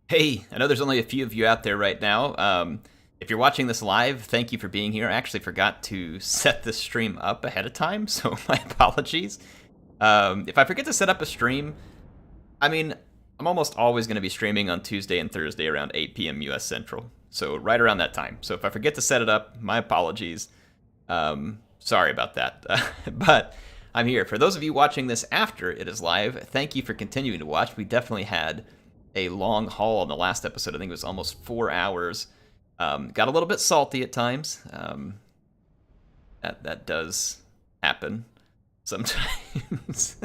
Hey, I know there's only a few of you out there right now. If you're watching this live, thank you for being here. I actually forgot to set the stream up ahead of time, so my apologies. If I forget to set up a stream, I mean, I'm almost always going to be streaming on Tuesday and Thursday around 8 p.m. US Central, so right around that time. So if I forget to set it up, my apologies. Sorry about that. But I'm here. For those of you watching this after it is live, thank you for continuing to watch. We definitely had a long haul in the last episode. I think it was almost 4 hours. Got a little bit salty at times. That does happen sometimes.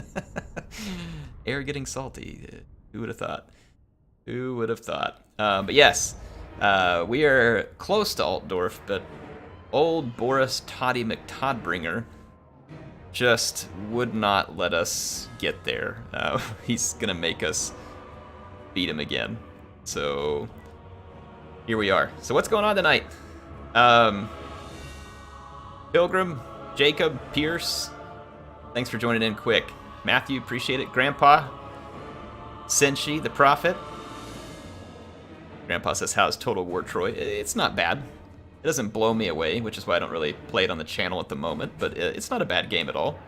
Air getting salty. Who would have thought? Who would have thought? But yes, we are close to Altdorf, but old Boris Toddy McTodbringer just would not let us get there. He's gonna make us beat him again. So here we are. So what's going on tonight? Pilgrim, Jacob, Pierce, thanks for joining in quick. Matthew, appreciate it. Grandpa, Senshi, the Prophet. Grandpa says, how's Total War Troy? It's not bad. It doesn't blow me away, which is why I don't really play it on the channel at the moment, but it's not a bad game at all.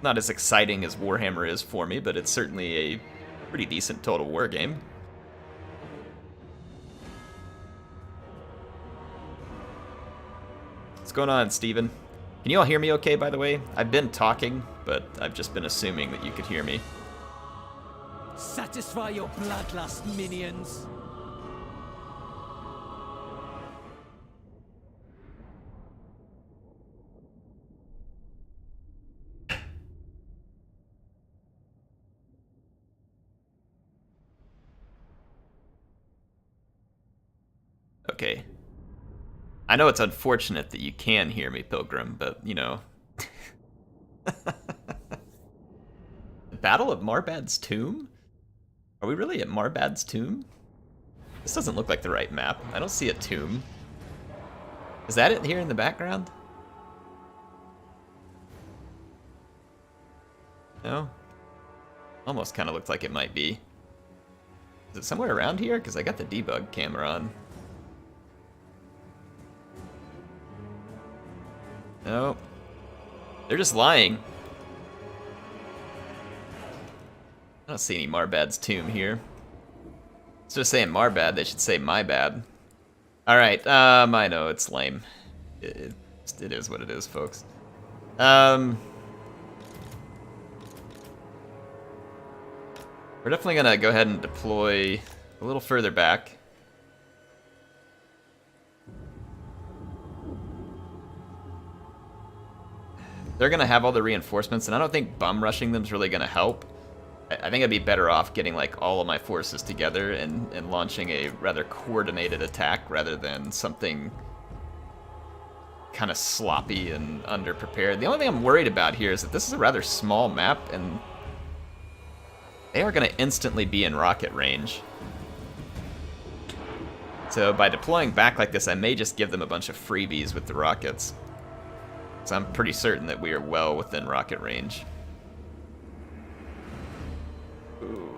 Not as exciting as Warhammer is for me, but it's certainly a pretty decent Total War game. What's going on, Steven? Can you all hear me okay, by the way? I've been talking, but I've just been assuming that you could hear me. Satisfy your bloodlust, minions. Okay. I know it's unfortunate that you can hear me, Pilgrim, but, you know. The Battle of Marbad's Tomb? Are we really at Marbad's Tomb? This doesn't look like the right map. I don't see a tomb. Is that it here in the background? No? Almost kind of looked like it might be. Is it somewhere around here? Because I got the debug camera on. No. They're just lying. I don't see any Marbad's Tomb here. Instead of saying Marbad, they should say my bad. Alright, I know, it's lame. It is what it is, folks. We're definitely gonna go ahead and deploy a little further back. They're gonna have all the reinforcements, and I don't think bum rushing them is really gonna help. I think I'd be better off getting like all of my forces together and launching a rather coordinated attack rather than something kind of sloppy and underprepared. The only thing I'm worried about here is that this is a rather small map, and they are gonna instantly be in rocket range. So by deploying back like this, I may just give them a bunch of freebies with the rockets. So I'm pretty certain that we are well within rocket range. Ooh,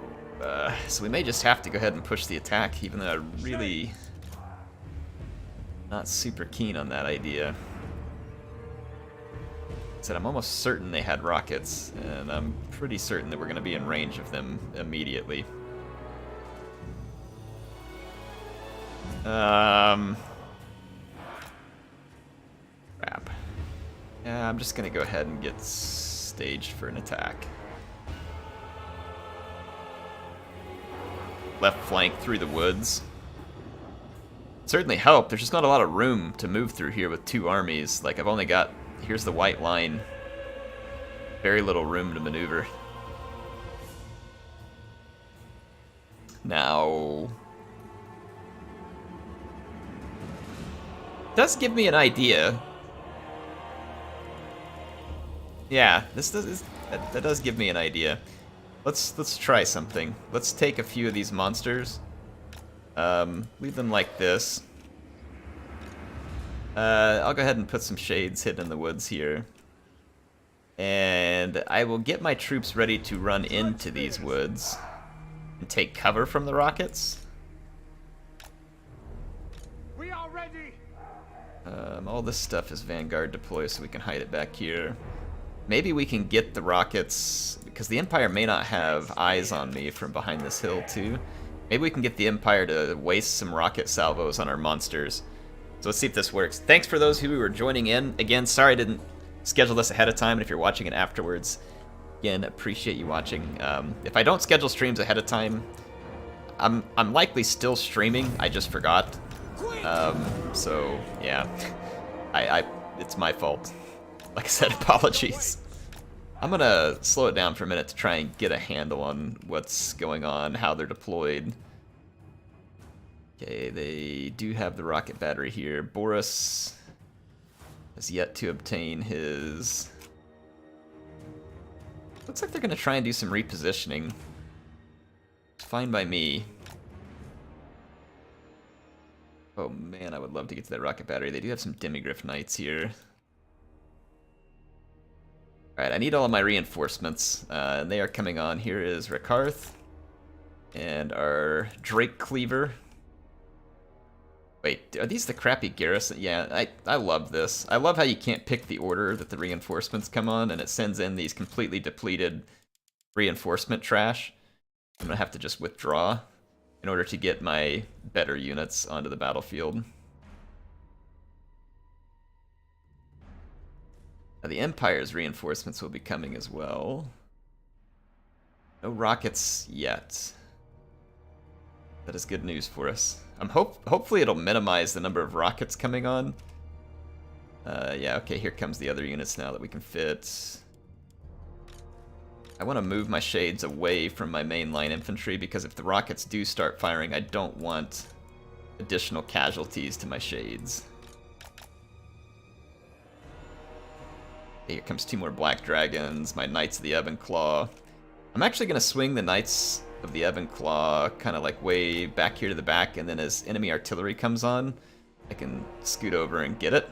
so we may just have to go ahead and push the attack, even though I'm really not super keen on that idea. Said I'm almost certain they had rockets, and I'm pretty certain that we're going to be in range of them immediately. Crap. Yeah, I'm just gonna go ahead and get staged for an attack. Left flank through the woods. Certainly help. There's just not a lot of room to move through here with two armies. Like, I've only got... Here's the white line. Very little room to maneuver. Now... Does give me an idea. Yeah, that does give me an idea. Let's try something. Let's take a few of these monsters. Leave them like this. I'll go ahead and put some shades hidden in the woods here. And I will get my troops ready to run into these woods. and take cover from the rockets. We are ready. All this stuff is Vanguard deploy, so we can hide it back here. Maybe we can get the rockets, because the Empire may not have eyes on me from behind this hill too. Maybe we can get the Empire to waste some rocket salvos on our monsters. So let's see if this works. Thanks for those who were joining in. Again, sorry I didn't schedule this ahead of time, and if you're watching it afterwards, again, appreciate you watching. If I don't schedule streams ahead of time, I'm likely still streaming. I just forgot. So yeah, it's my fault. Like I said, apologies. I'm gonna slow it down for a minute to try and get a handle on what's going on, how they're deployed. Okay, they do have the rocket battery here. Boris has yet to obtain his... Looks like they're gonna try and do some repositioning. It's fine by me. Oh man, I would love to get to that rocket battery. They do have some Demigryph Knights here. Alright, I need all of my reinforcements. And they are coming on. Here is RAKARTH. And our Drake Cleaver. Wait, are these the crappy garrison? Yeah, I love this. I love how you can't pick the order that the reinforcements come on, and it sends in these completely depleted reinforcement trash. I'm gonna have to just withdraw in order to get my better units onto the battlefield. Now the Empire's reinforcements will be coming as well. No rockets yet. That is good news for us. Hopefully it'll minimize the number of rockets coming on. Yeah, okay, here comes the other units now that we can fit. I want to move my shades away from my mainline infantry, because if the rockets do start firing, I don't want additional casualties to my shades. Here comes 2 more Black Dragons, my Knights of the Ebon Claw. I'm actually going to swing the Knights of the Ebon Claw kind of like way back here to the back, and then as enemy artillery comes on, I can scoot over and get it.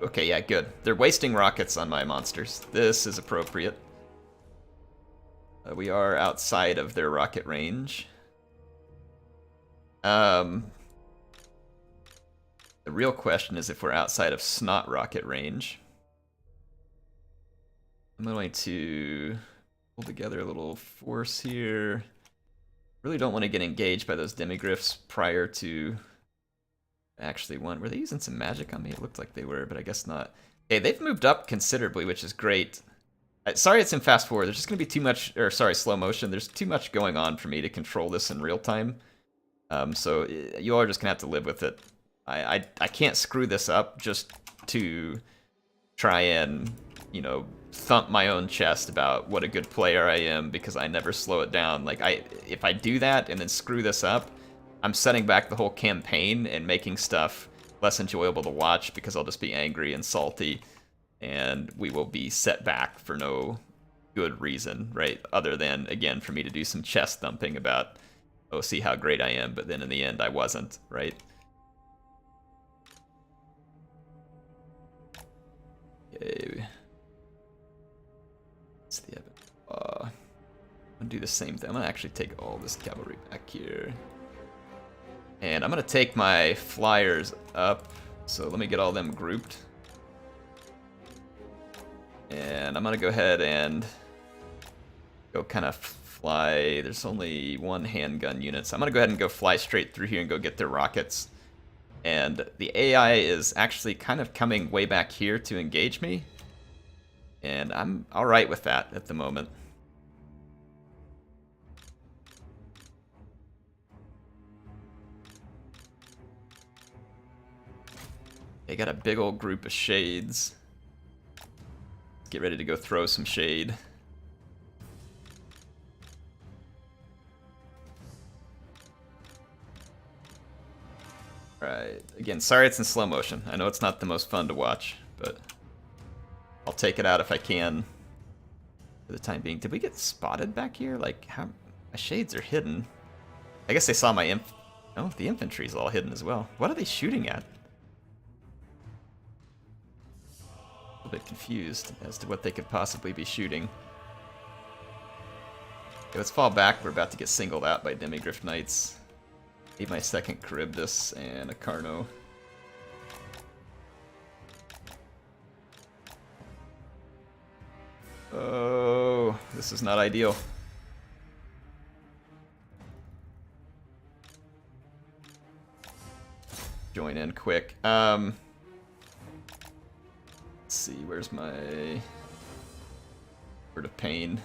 Okay, yeah, good. They're wasting rockets on my monsters. This is appropriate. We are outside of their rocket range. The real question is if we're outside of Snot rocket range. I'm going to pull together a little force here. Really don't want to get engaged by those Demigryphs prior to actually one. Were they using some magic on me? It looked like they were, but I guess not. Okay, they've moved up considerably, which is great. Sorry it's in fast forward. There's just going to be too much, or sorry, slow motion. There's too much going on for me to control this in real time. So you all are just going to have to live with it. I can't screw this up just to try and, you know, thump my own chest about what a good player I am because I never slow it down. Like, if I do that and then screw this up, I'm setting back the whole campaign and making stuff less enjoyable to watch because I'll just be angry and salty, and we will be set back for no good reason, right? Other than, again, for me to do some chest thumping about, oh, see how great I am, but then in the end I wasn't, right? Okay. It's the Ebon. I'm gonna do the same thing. I'm gonna actually take all this cavalry back here. And I'm gonna take my flyers up, so let me get all them grouped. And I'm gonna go ahead and go kind of fly. There's only one handgun unit, so I'm gonna go ahead and go fly straight through here and go get their rockets. And the AI is actually kind of coming way back here to engage me. And I'm alright with that at the moment. They got a big old group of shades. Let's get ready to go throw some shade. Right. Again, sorry it's in slow motion. I know it's not the most fun to watch, but I'll take it out if I can for the time being. Did we get spotted back here? Like, how... My shades are hidden. I guess they saw my Oh, the infantry's all hidden as well. What are they shooting at? bit confused as to what they could possibly be shooting. Okay, let's fall back. We're about to get singled out by Demigryph Knights. Need my second Charybdis and a Carno. Oh, this is not ideal. Join in quick. Let's see, where's my Word of Pain?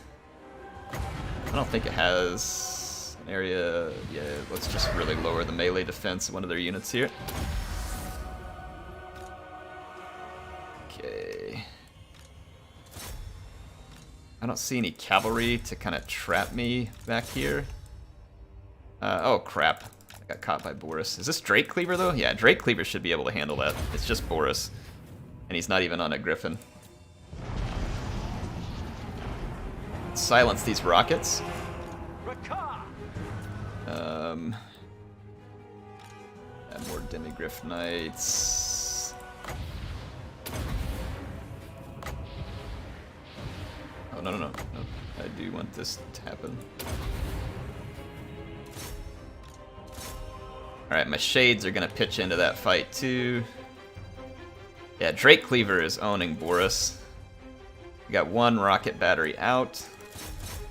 I don't think it has an area. Yeah, let's just really lower the melee defense of one of their units here. Okay. I don't see any cavalry to kind of trap me back here. Oh crap. I got caught by Boris. Is this Drake Cleaver though? Yeah, Drake Cleaver should be able to handle that. It's just Boris. And he's not even on a Griffin. Silence these rockets. Add more Demigryph Knights. Oh, no. I do want this to happen. Alright, my Shades are gonna pitch into that fight too. Yeah, Drake Cleaver is owning Boris. We got one rocket battery out.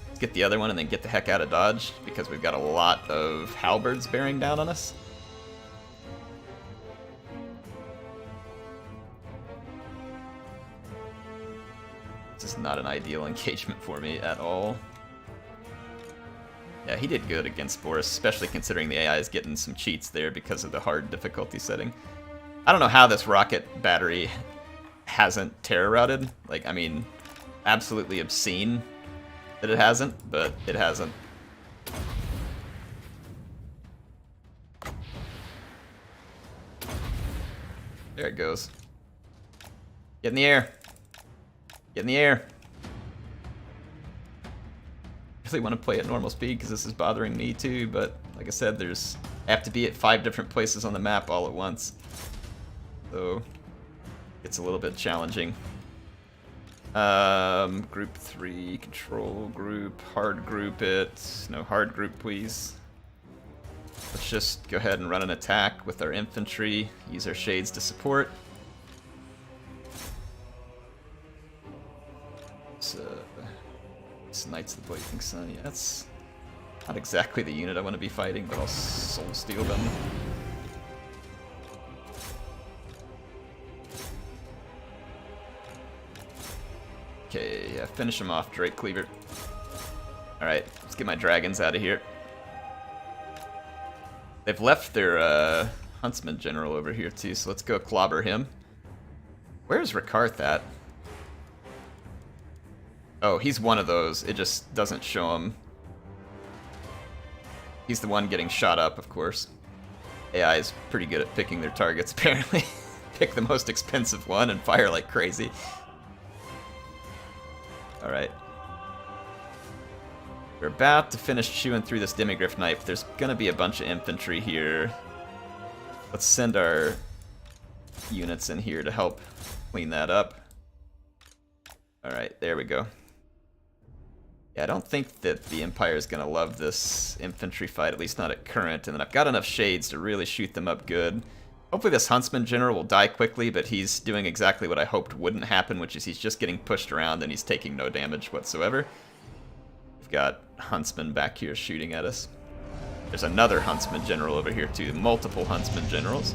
Let's get the other one and then get the heck out of Dodge, because we've got a lot of halberds bearing down on us. This is not an ideal engagement for me at all. Yeah, he did good against Boris, especially considering the AI is getting some cheats there because of the hard difficulty setting. I don't know how this rocket battery hasn't terror routed. Like, I mean, absolutely obscene that it hasn't, but it hasn't. There it goes. Get in the air. Get in the air. Really want to play at normal speed because this is bothering me too, but like I said, I have to be at 5 different places on the map all at once. So it's a little bit challenging. Group 3, control group, hard group it. No hard group, please. Let's just go ahead and run an attack with our infantry. Use our Shades to support. Knights of the Blazing Sun. Yeah, that's not exactly the unit I want to be fighting, but I'll soul steal them. Okay, yeah, finish him off, Drake Cleaver. Alright, let's get my dragons out of here. They've left their Huntsman General over here too, so let's go clobber him. Where's RAKARTH at? Oh, he's one of those. It just doesn't show him. He's the one getting shot up, of course. AI is pretty good at picking their targets, apparently. Pick the most expensive one and fire like crazy. Alright. We're about to finish chewing through this Demigryph Knight. There's gonna be a bunch of infantry here. Let's send our units in here to help clean that up. Alright, there we go. Yeah, I don't think that the Empire is going to love this infantry fight, at least not at current. And then I've got enough Shades to really shoot them up good. Hopefully this Huntsman General will die quickly, but he's doing exactly what I hoped wouldn't happen, which is he's just getting pushed around and he's taking no damage whatsoever. We've got Huntsman back here shooting at us. There's another Huntsman General over here too, multiple Huntsman Generals.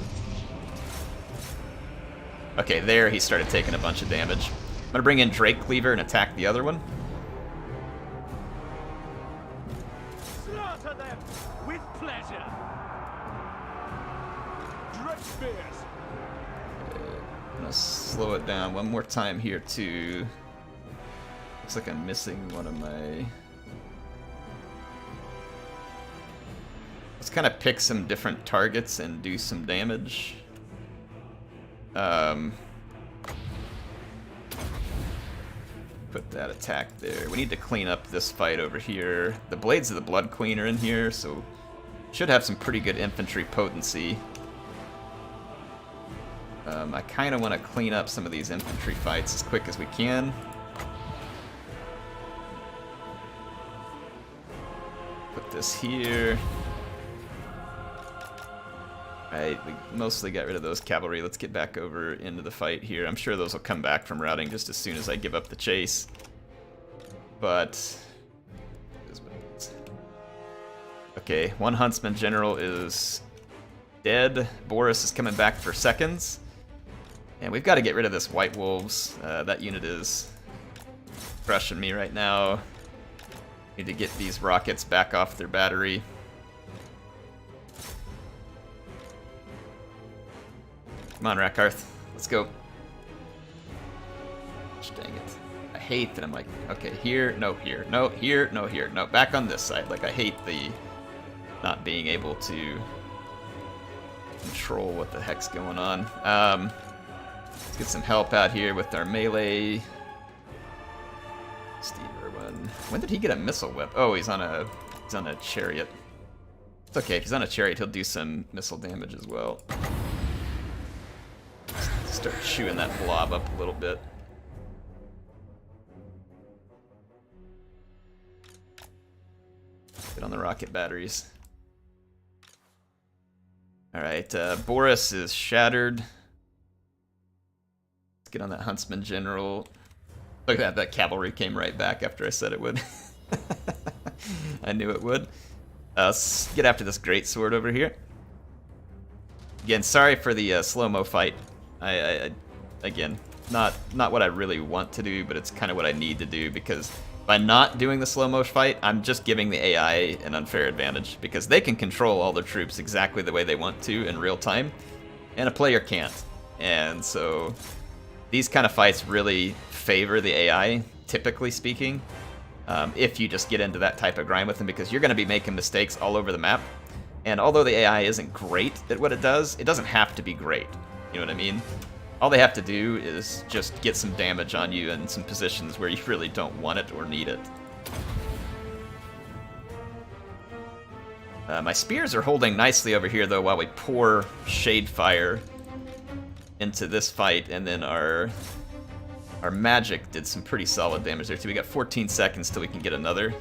Okay, there he started taking a bunch of damage. I'm going to bring in Drake Cleaver and attack the other one. Slaughter them with pleasure. Drake spears. I'm going to slow it down one more time here too. Looks like I'm missing one of my... Let's kind of pick some different targets and do some damage. Put that attack there. We need to clean up this fight over here. The Blades of the Blood Queen are in here, so should have some pretty good infantry potency. I kind of want to clean up some of these infantry fights as quick as we can. Put this here. Alright, we mostly got rid of those cavalry. Let's get back over into the fight here. I'm sure those will come back from routing just as soon as I give up the chase. But... okay, one Huntsman General is dead. Boris is coming back for seconds. And we've got to get rid of this White Wolves. That unit is crushing me right now. Need to get these rockets back off their battery. Come on, RAKARTH. Let's go. Gosh, dang it. I hate that I'm like, okay, here, no, here, no, here, no, here, no, back on this side. Like, I hate the not being able to control what the heck's going on. Let's get some help out here with our melee. Steve Irwin. When did he get a missile whip? Oh, he's on a chariot. It's okay, if he's on a chariot, he'll do some missile damage as well. Start chewing that blob up a little bit. Get on the rocket batteries. Alright, Boris is shattered. Let's get on that Huntsman General. Look at that, that cavalry came right back after I said it would. I knew it would. Let's get after this greatsword over here. Again, sorry for the slow-mo fight. I again, not what I really want to do, but it's kind of what I need to do, because by not doing the slow-mo fight, I'm just giving the AI an unfair advantage, because they can control all their troops exactly the way they want to in real time, and a player can't. And so these kind of fights really favor the AI, typically speaking, if you just get into that type of grind with them, because you're going to be making mistakes all over the map. And although the AI isn't great at what it doesn't have to be great. You know what I mean? All they have to do is just get some damage on you in some positions where you really don't want it or need it. My spears are holding nicely over here, though, while we pour shade fire into this fight, and then our magic did some pretty solid damage there, too. We got 14 seconds till we can get another.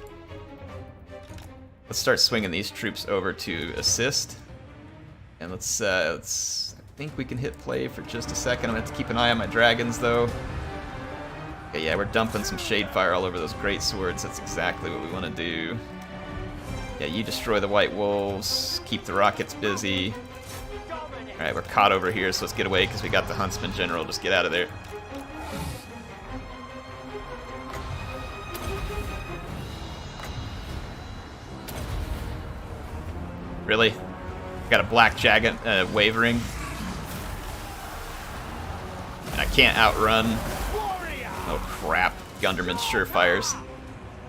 Let's start swinging these troops over to assist. And let's I think we can hit play for just a second. I'm gonna have to keep an eye on my dragons, though. Okay, yeah, we're dumping some shade fire all over those great swords. That's exactly what we want to do. Yeah, you destroy the White Wolves, keep the rockets busy. Alright, we're caught over here, so let's get away because we got the Huntsman General. Just get out of there. Really? Got a black jacket wavering. And I can't outrun. Oh crap. Gunderman's surefires.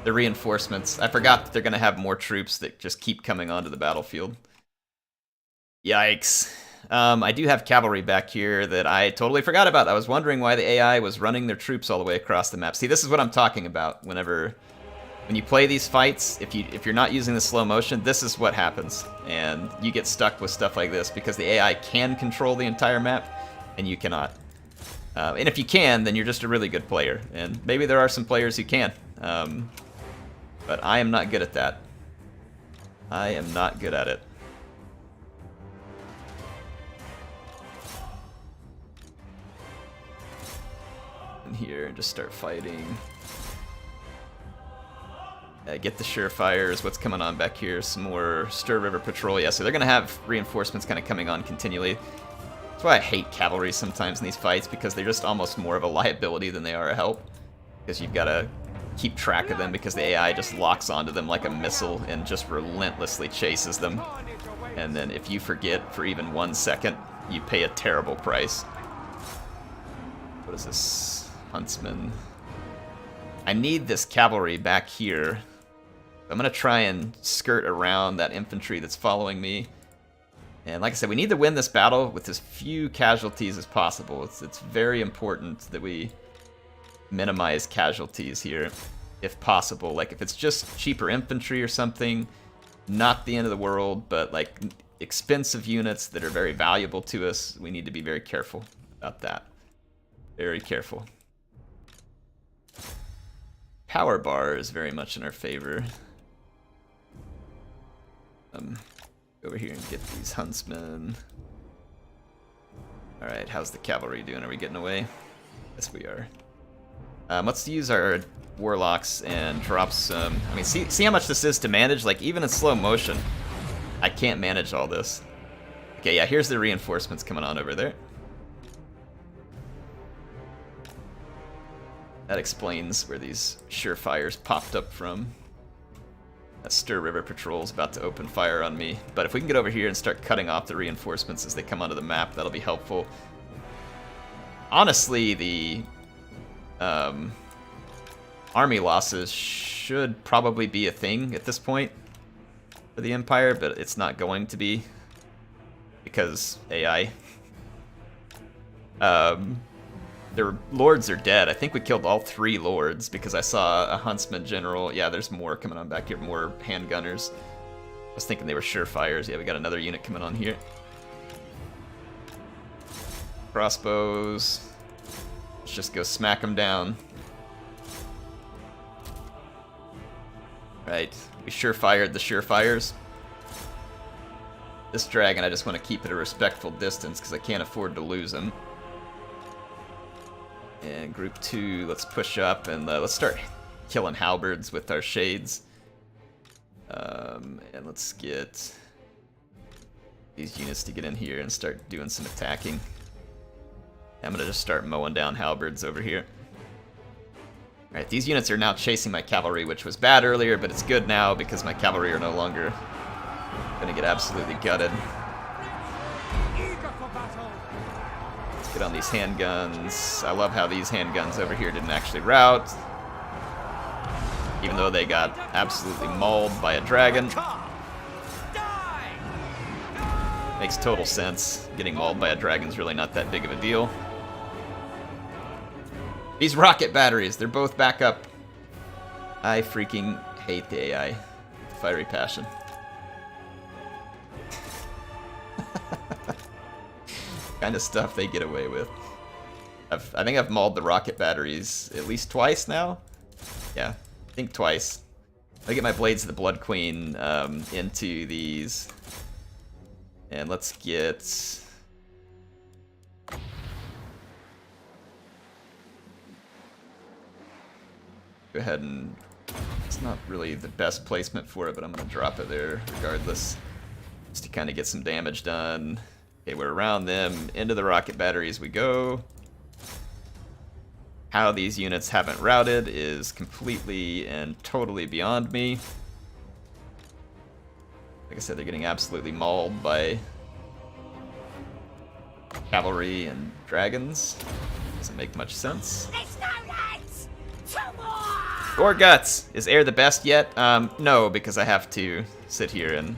The reinforcements. I forgot that they're going to have more troops that just keep coming onto the battlefield. Yikes. I do have cavalry back here that I totally forgot about. I was wondering why the AI was running their troops all the way across the map. See, this is what I'm talking about when you play these fights. If you're not using the slow motion, this is what happens. And you get stuck with stuff like this because the AI can control the entire map and you cannot. And if you can, then you're just a really good player. And maybe there are some players who can. But I am not good at that. I am not good at it. In here and just start fighting. Get the surefires. What's coming on back here? Some more Stir River Patrol. Yeah, so they're going to have reinforcements kind of coming on continually. That's why I hate cavalry sometimes in these fights, because they're just almost more of a liability than they are a help. Because you've got to keep track of them, because the AI just locks onto them like a missile and just relentlessly chases them. And then if you forget for even 1 second, you pay a terrible price. What is this? Huntsman. I need this cavalry back here. I'm going to try and skirt around that infantry that's following me. And like I said, we need to win this battle with as few casualties as possible. It's very important that we minimize casualties here, if possible. Like, if it's just cheaper infantry or something, not the end of the world, but like expensive units that are very valuable to us, we need to be very careful. about that. Very careful. Power bar is very much in our favor. Over here and get these huntsmen. Alright, how's the cavalry doing? Are we getting away? Yes, we are. Let's use our warlocks and drop some... I mean, see how much this is to manage? Like, even in slow motion, I can't manage all this. Okay, yeah, here's the reinforcements coming on over there. That explains where these surefires popped up from. That Stir River Patrol is about to open fire on me. But if we can get over here and start cutting off the reinforcements as they come onto the map, that'll be helpful. Honestly, the army losses should probably be a thing at this point for the Empire, but it's not going to be because AI. Their lords are dead. I think we killed all 3 lords because I saw a huntsman general. Yeah, there's more coming on back here, more handgunners. I was thinking they were surefires. Yeah, we got another unit coming on here. Crossbows. Let's just go smack them down. Right, we surefired the surefires. This dragon, I just want to keep at a respectful distance because I can't afford to lose him. And group 2, let's push up and let's start killing halberds with our shades. And let's get these units to get in here and start doing some attacking. I'm gonna just start mowing down halberds over here. Alright, these units are now chasing my cavalry, which was bad earlier, but it's good now because my cavalry are no longer gonna get absolutely gutted. Get on these handguns. I love how these handguns over here didn't actually rout. Even though they got absolutely mauled by a dragon. Makes total sense. Getting mauled by a dragon's really not that big of a deal. These rocket batteries, they're both back up. I freaking hate the AI. Fiery passion. Kind of stuff they get away with. I think I've mauled the rocket batteries at least twice now. Yeah, I think twice. Let me get my Blades of the Blood Queen into these. And let's get... Go ahead and... It's not really the best placement for it, but I'm going to drop it there regardless. Just to kind of get some damage done. Okay, we're around them. Into the rocket batteries we go. How these units haven't routed is completely and totally beyond me. Like I said, they're getting absolutely mauled by cavalry and dragons. Doesn't make much sense. Gore Guts! Is air the best yet? No, because I have to sit here and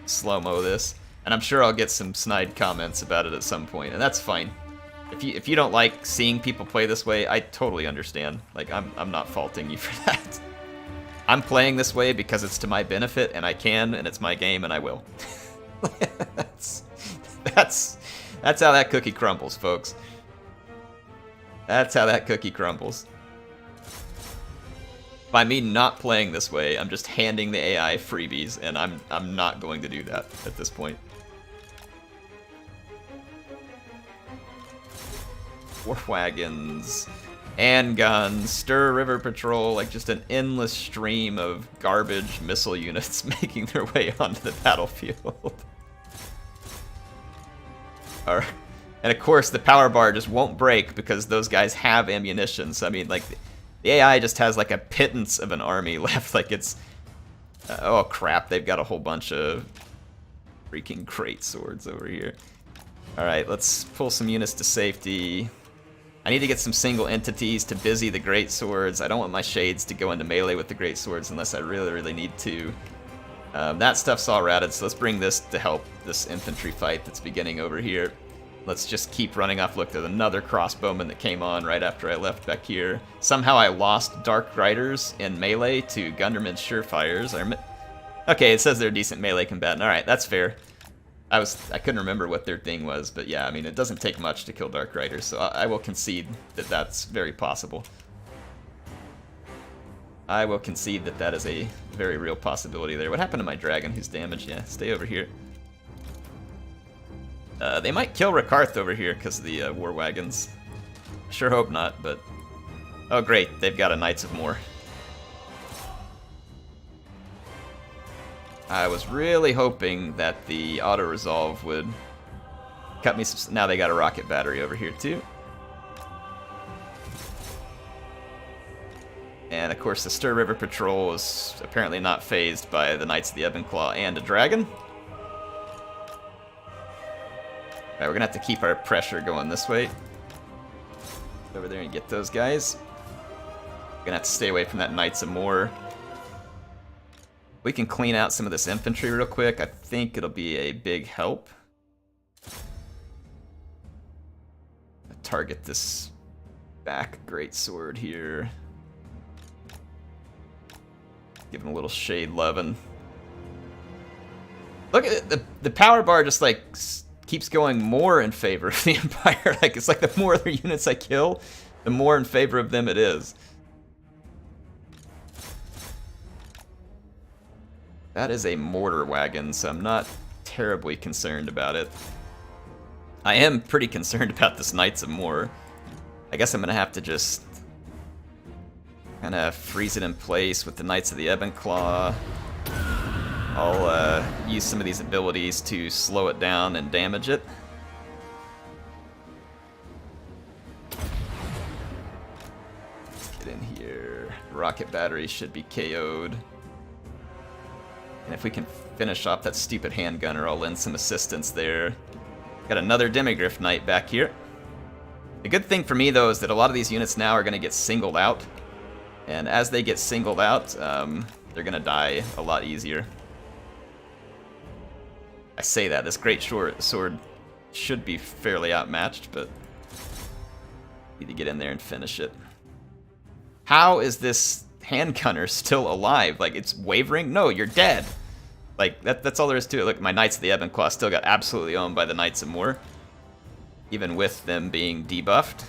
slow-mo this. And I'm sure I'll get some snide comments about it at some point, and that's fine. If you don't like seeing people play this way, I totally understand. Like, I'm not faulting you for that. I'm playing this way because it's to my benefit, and I can, and it's my game, and I will. that's how that cookie crumbles, folks. That's how that cookie crumbles. By me not playing this way, I'm just handing the AI freebies, and I'm not going to do that at this point. War wagons, handguns, Stir River Patrol, like just an endless stream of garbage missile units making their way onto the battlefield. And of course, the power bar just won't break because those guys have ammunition. So I mean, like, the AI just has like a pittance of an army left. Like it's, oh crap, they've got a whole bunch of freaking great swords over here. All right, let's pull some units to safety. I need to get some single entities to busy the great swords. I don't want my shades to go into melee with the great swords unless I really need to. That stuff's all routed, so let's bring this to help this infantry fight that's beginning over here. Let's just keep running off. Look, there's another crossbowman that came on right after I left back here. Somehow I lost Dark Riders in melee to Gunderman's Surefires. Okay, it says they're decent melee combatant. Alright, that's fair. I couldn't remember what their thing was, but yeah, I mean, it doesn't take much to kill Dark Riders, so I will concede that that's very possible. I will concede that that is a very real possibility there. What happened to my dragon who's damaged? Yeah, stay over here. They might kill RAKARTH over here because of the war wagons. Sure hope not, but... Oh great, they've got a Knights of More. I was really hoping that the auto-resolve would cut me some... Now they got a rocket battery over here too. And of course the Stir River Patrol is apparently not fazed by the Knights of the Ebon Claw and a dragon. Alright, we're gonna have to keep our pressure going this way. Get over there and get those guys. We're gonna have to stay away from that Knights of More. We can clean out some of this infantry real quick. I think it'll be a big help. Target this back greatsword here. Give him a little shade lovin'. Look at it, the power bar just like keeps going more in favor of the Empire. Like it's like the more other units I kill, the more in favor of them it is. That is a mortar wagon, so I'm not terribly concerned about it. I am pretty concerned about this Knights of More. I guess I'm gonna have to just kind of freeze it in place with the Knights of the Ebon Claw. I'll use some of these abilities to slow it down and damage it. Let's get in here. Rocket battery should be KO'd. And if we can finish off that stupid handgunner, I'll lend some assistance there. Got another Demigryph Knight back here. The good thing for me, though, is that a lot of these units now are going to get singled out. And as they get singled out, they're going to die a lot easier. I say that, this great sword should be fairly outmatched, but need to get in there and finish it. How is this handgunner still alive? Like, it's wavering? No, you're dead. Like, that's all there is to it. Look, my Knights of the Ebon Claw still got absolutely owned by the Knights of More, even with them being debuffed.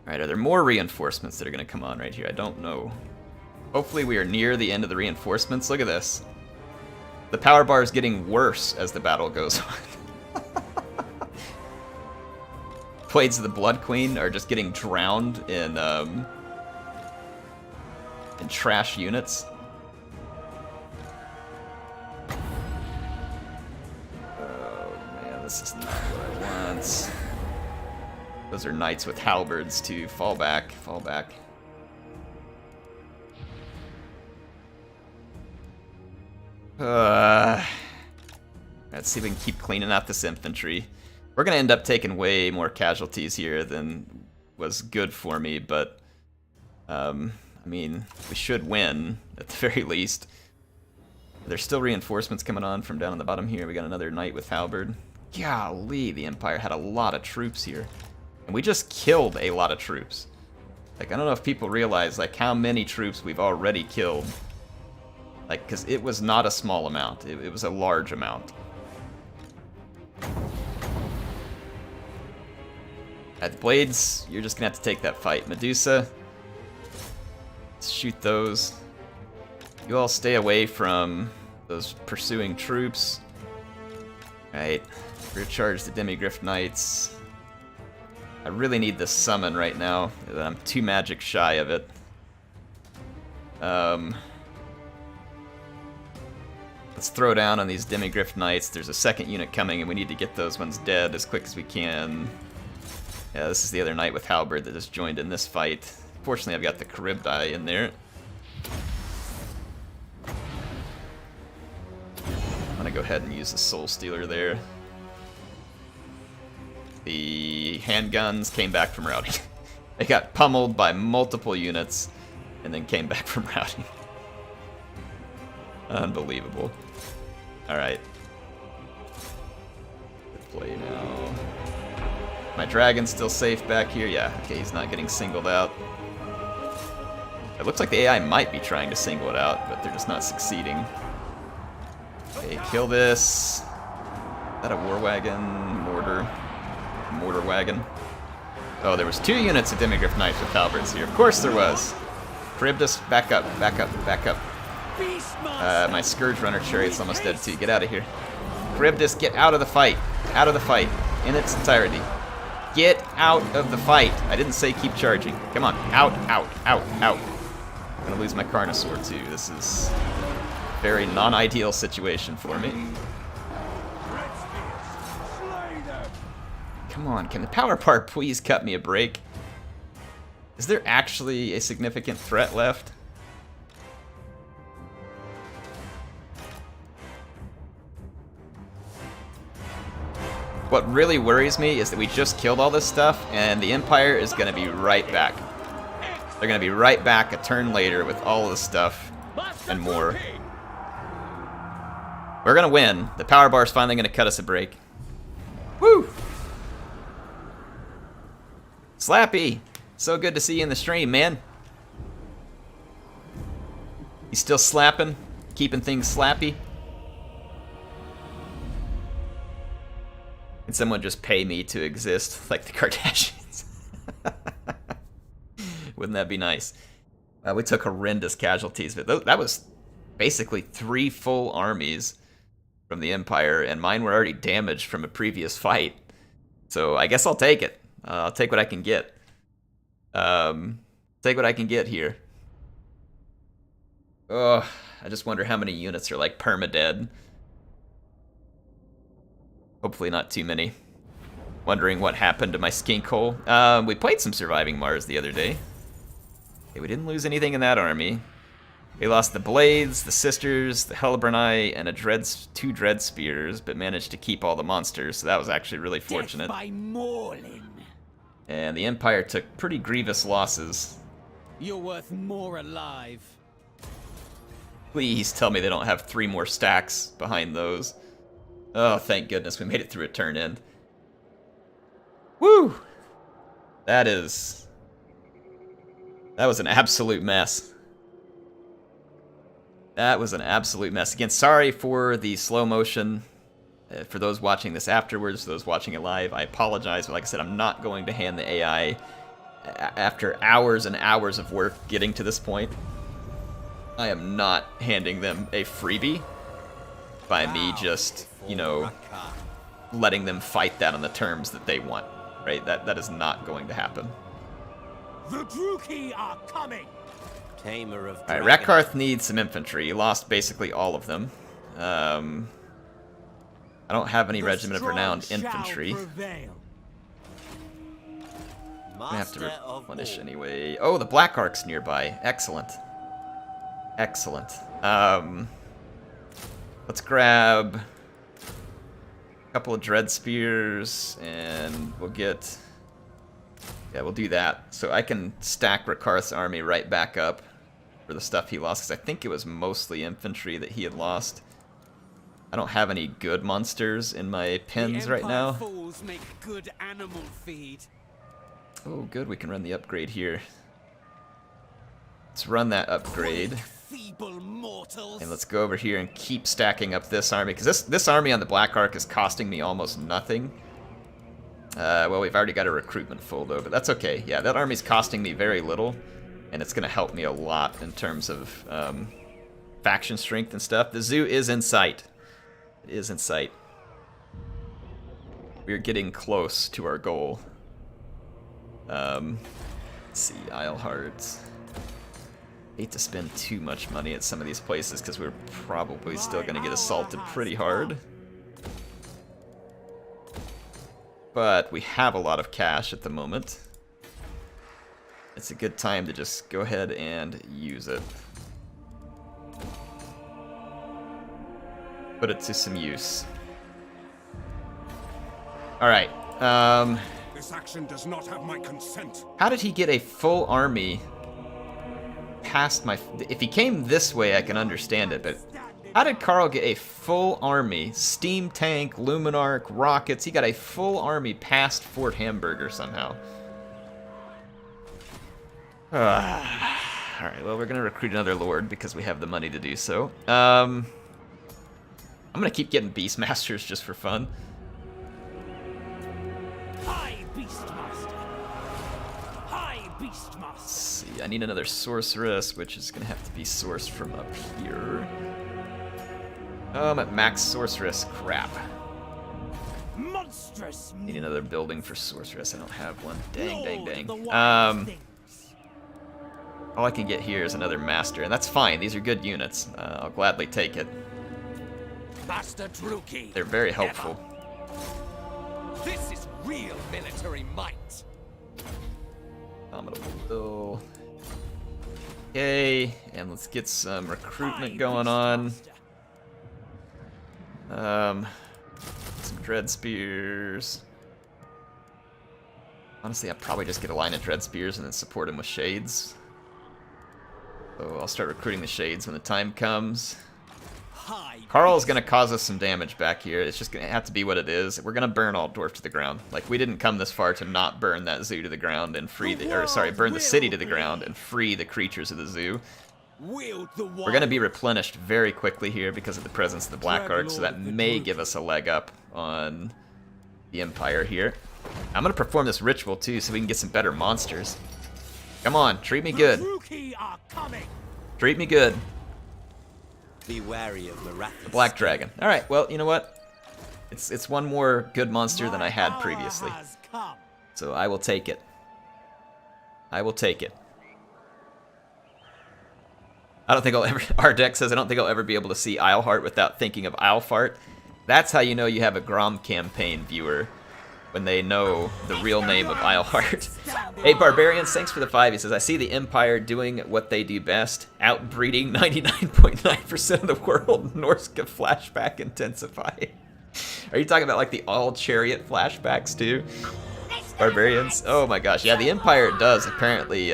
Alright, are there more reinforcements that are going to come on right here? I don't know. Hopefully we are near the end of the reinforcements. Look at this. The power bar is getting worse as the battle goes on. Blades of the Blood Queen are just getting drowned in trash units. Oh man, this is not what I want. Those are knights with halberds too. Fall back, fall back. Let's see if we can keep cleaning out this infantry. We're gonna end up taking way more casualties here than was good for me, but I mean, we should win at the very least. There's still reinforcements coming on from down on the bottom here. We got another knight with halberd. Golly, the Empire had a lot of troops here. And we just killed a lot of troops. Like, I don't know if people realize, like, how many troops we've already killed. Like, because it was not a small amount. It was a large amount. At the blades, you're just going to have to take that fight. Medusa, let's shoot those. You all stay away from those pursuing troops. Alright, recharge the Demigryph Knights. I really need this summon right now. I'm too magic shy of it. Let's throw down on these Demigryph Knights. There's a second unit coming and we need to get those ones dead as quick as we can. Yeah, this is the other knight with halberd that just joined in this fight. Fortunately, I've got the Charybdii in there. I'm gonna go ahead and use the Soul Stealer there. The handguns came back from routing. They got pummeled by multiple units and then came back from routing. Unbelievable. Alright. Good play now. My dragon's still safe back here. Yeah, okay, he's not getting singled out. It looks like the AI might be trying to single it out, but they're just not succeeding. kill this. Is that a war wagon? Mortar wagon. Oh, there was 2 units of demigriff knights with halberds here. Of course there was. Charybdis, back up, back up, back up. My Scourge Runner chariot's almost dead too. Get out of here. Charybdis, get out of the fight. Out of the fight. In its entirety. Get out of the fight. I didn't say keep charging. Come on. Out, out, out, out. I'm gonna lose my Carnosaur too. This is a very non-ideal situation for me. Come on, can the power part please cut me a break? Is there actually a significant threat left? What really worries me is that we just killed all this stuff, and the Empire is going to be right back. They're going to be right back a turn later with all of this stuff and more. We're going to win. The power bar is finally going to cut us a break. Woo! Slappy! So good to see you in the stream, man. You still slapping? Keeping things slappy? Can someone just pay me to exist like the Kardashians? Wouldn't that be nice? We took horrendous casualties, but that was basically 3 full armies from the Empire, and mine were already damaged from a previous fight. So I guess I'll take it. I'll take what I can get. Take what I can get here. Ugh, I just wonder how many units are like perma-dead. Hopefully not too many. Wondering what happened to my skink hole. We played some Surviving Mars the other day. Okay, we didn't lose anything in that army. We lost the Blades, the Sisters, the Hellbrunni, and 2 Dread Spears, but managed to keep all the monsters, so that was actually really fortunate. Death by Morlin. And the Empire took pretty grievous losses. You're worth more alive. Please tell me they don't have 3 more stacks behind those. Oh, thank goodness we made it through a turn end. Woo! That was an absolute mess. That was an absolute mess. Again, sorry for the slow motion. For those watching this afterwards, those watching it live, I apologize. But like I said, I'm not going to hand the AI, after hours and hours of work getting to this point, I am not handing them a freebie by me just, you know, letting them fight that on the terms that they want, right? That is not going to happen. The Druki are coming. Tamer of Alright, RAKARTH needs some infantry. He lost basically all of them. I don't have any Regiment of Renowned infantry. I have to replenish anyway. Oh, the Black Ark's nearby. Excellent. Excellent. Let's grab a couple of Dread Spears, and we'll get... Yeah, we'll do that. So I can stack RAKARTH's army right back up for the stuff he lost, because I think it was mostly infantry that he had lost. I don't have any good monsters in my pens right now. Fools make good animal feed. Oh, good, we can run the upgrade here. Let's run that upgrade. Feeble mortals. And let's go over here and keep stacking up this army, because this army on the Black Ark is costing me almost nothing. Well, we've already got a recruitment full, though, but that's okay. Yeah, that army's costing me very little, and it's going to help me a lot in terms of faction strength and stuff. The zoo is in sight. It is in sight. We're getting close to our goal. Let's see, Isle Hearts. Hate to spend too much money at some of these places because we're probably still going to get assaulted pretty hard. But we have a lot of cash at the moment. It's a good time to just go ahead and use it. Put it to some use. Alright. This action does not have my consent. How did he get a full army past my... If he came this way, I can understand it, but... How did Karl get a full army? Steam tank, Luminarch, rockets. He got a full army past Fort Hamburger somehow. Alright, well, we're going to recruit another lord because we have the money to do so. I'm gonna keep getting Beastmasters just for fun. Hi, Beastmaster. Hi, Beastmaster. Let's see, I need another Sorceress, which is gonna have to be sourced from up here. Oh, I'm at max Sorceress. Crap. Monstrous. Need another building for Sorceress. I don't have one. Dang, dang, Lord of the dang. wild things. All I can get here is another Master, and that's fine. These are good units. I'll gladly take it. Master Druki. They're very helpful. This is real military might. Dominable Will. Okay, and let's get some recruitment going on. Some Dread Spears. Honestly, I'd probably just get a line of Dread Spears and then support him with Shades. So I'll start recruiting the Shades when the time comes. Karl's gonna cause us some damage back here. It's just gonna have to be what it is. We're gonna burn Altdorf to the ground. Like, we didn't come this far to not burn that zoo to the ground and free the, or sorry, burn the city to the ground and free the creatures of the zoo. We're gonna be replenished very quickly here because of the presence of the Black Ark, so that may give us a leg up on the Empire here. I'm gonna perform this ritual too, so we can get some better monsters. Come on, treat me good. Treat me good. Be wary of The Black Dragon. All right, well, you know what? It's one more good monster than I had previously. So I will take it. I will take it. I don't think I'll ever... Our deck says I don't think I'll ever be able to see Isleheart without thinking of Isleheart. That's how you know you have a Grom campaign viewer, when they know the real name of Isleheart. Hey, Barbarians, thanks for the 5. He says, I see the Empire doing what they do best, outbreeding 99.9% of the world. Norska flashback intensify. Are you talking about like the all-chariot flashbacks too? Barbarians? Oh my gosh, yeah, the Empire does apparently,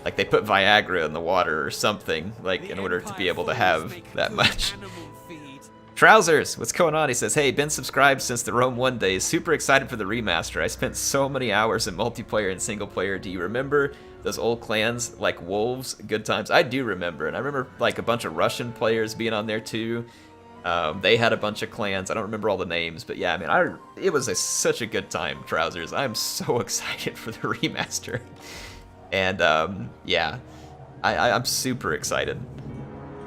like they put Viagra in the water or something, like in order to be able to have that much. Trousers, what's going on? He says, hey, been subscribed since the Rome 1 days. Super excited for the remaster. I spent so many hours in multiplayer and single player. Do you remember those old clans like Wolves? Good times. I do remember, and I remember like a bunch of Russian players being on there too. They had a bunch of clans. I don't remember all the names, but yeah, I mean, it was such a good time, Trousers. I'm so excited for the remaster. And yeah, I'm super excited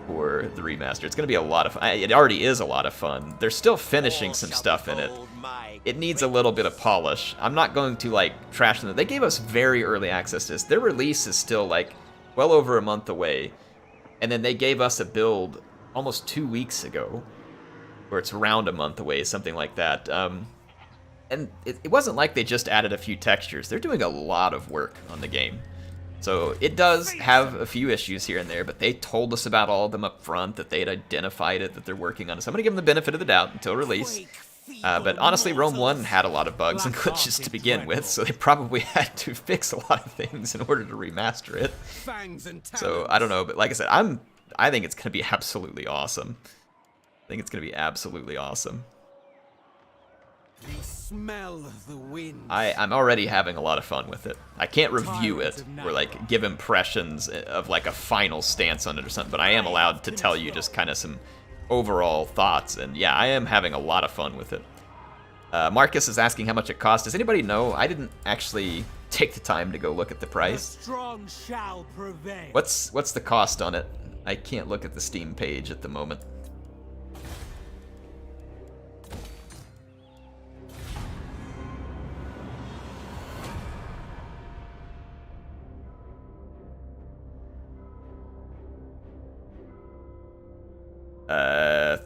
for the remaster. It's going to be a lot of fun. It already is a lot of fun. They're still finishing some stuff in it. It needs a little bit of polish. I'm not going to like trash them. They gave us very early access to this. Their release is still like well over a month away. And then they gave us a build almost 2 weeks ago, or it's around a month away, something like that. And it wasn't like they just added a few textures. They're doing a lot of work on the game. So it does have a few issues here and there, but they told us about all of them up front, that they had identified it, that they're working on it. So I'm going to give them the benefit of the doubt until release. But honestly, Rome 1 had a lot of bugs and glitches to begin with, so they probably had to fix a lot of things in order to remaster it. So I don't know, but like I said, I think it's going to be absolutely awesome. I think it's going to be absolutely awesome. Smell the wind. I'm already having a lot of fun with it. I can't review it or like give impressions of like a final stance on it or something, but I am allowed to tell you just kind of some overall thoughts, and yeah, I am having a lot of fun with it. Marcus is asking how much it costs. Does anybody know? I didn't actually take the time to go look at the price. Strong shall prevail. What's the cost on it? I can't look at the Steam page at the moment.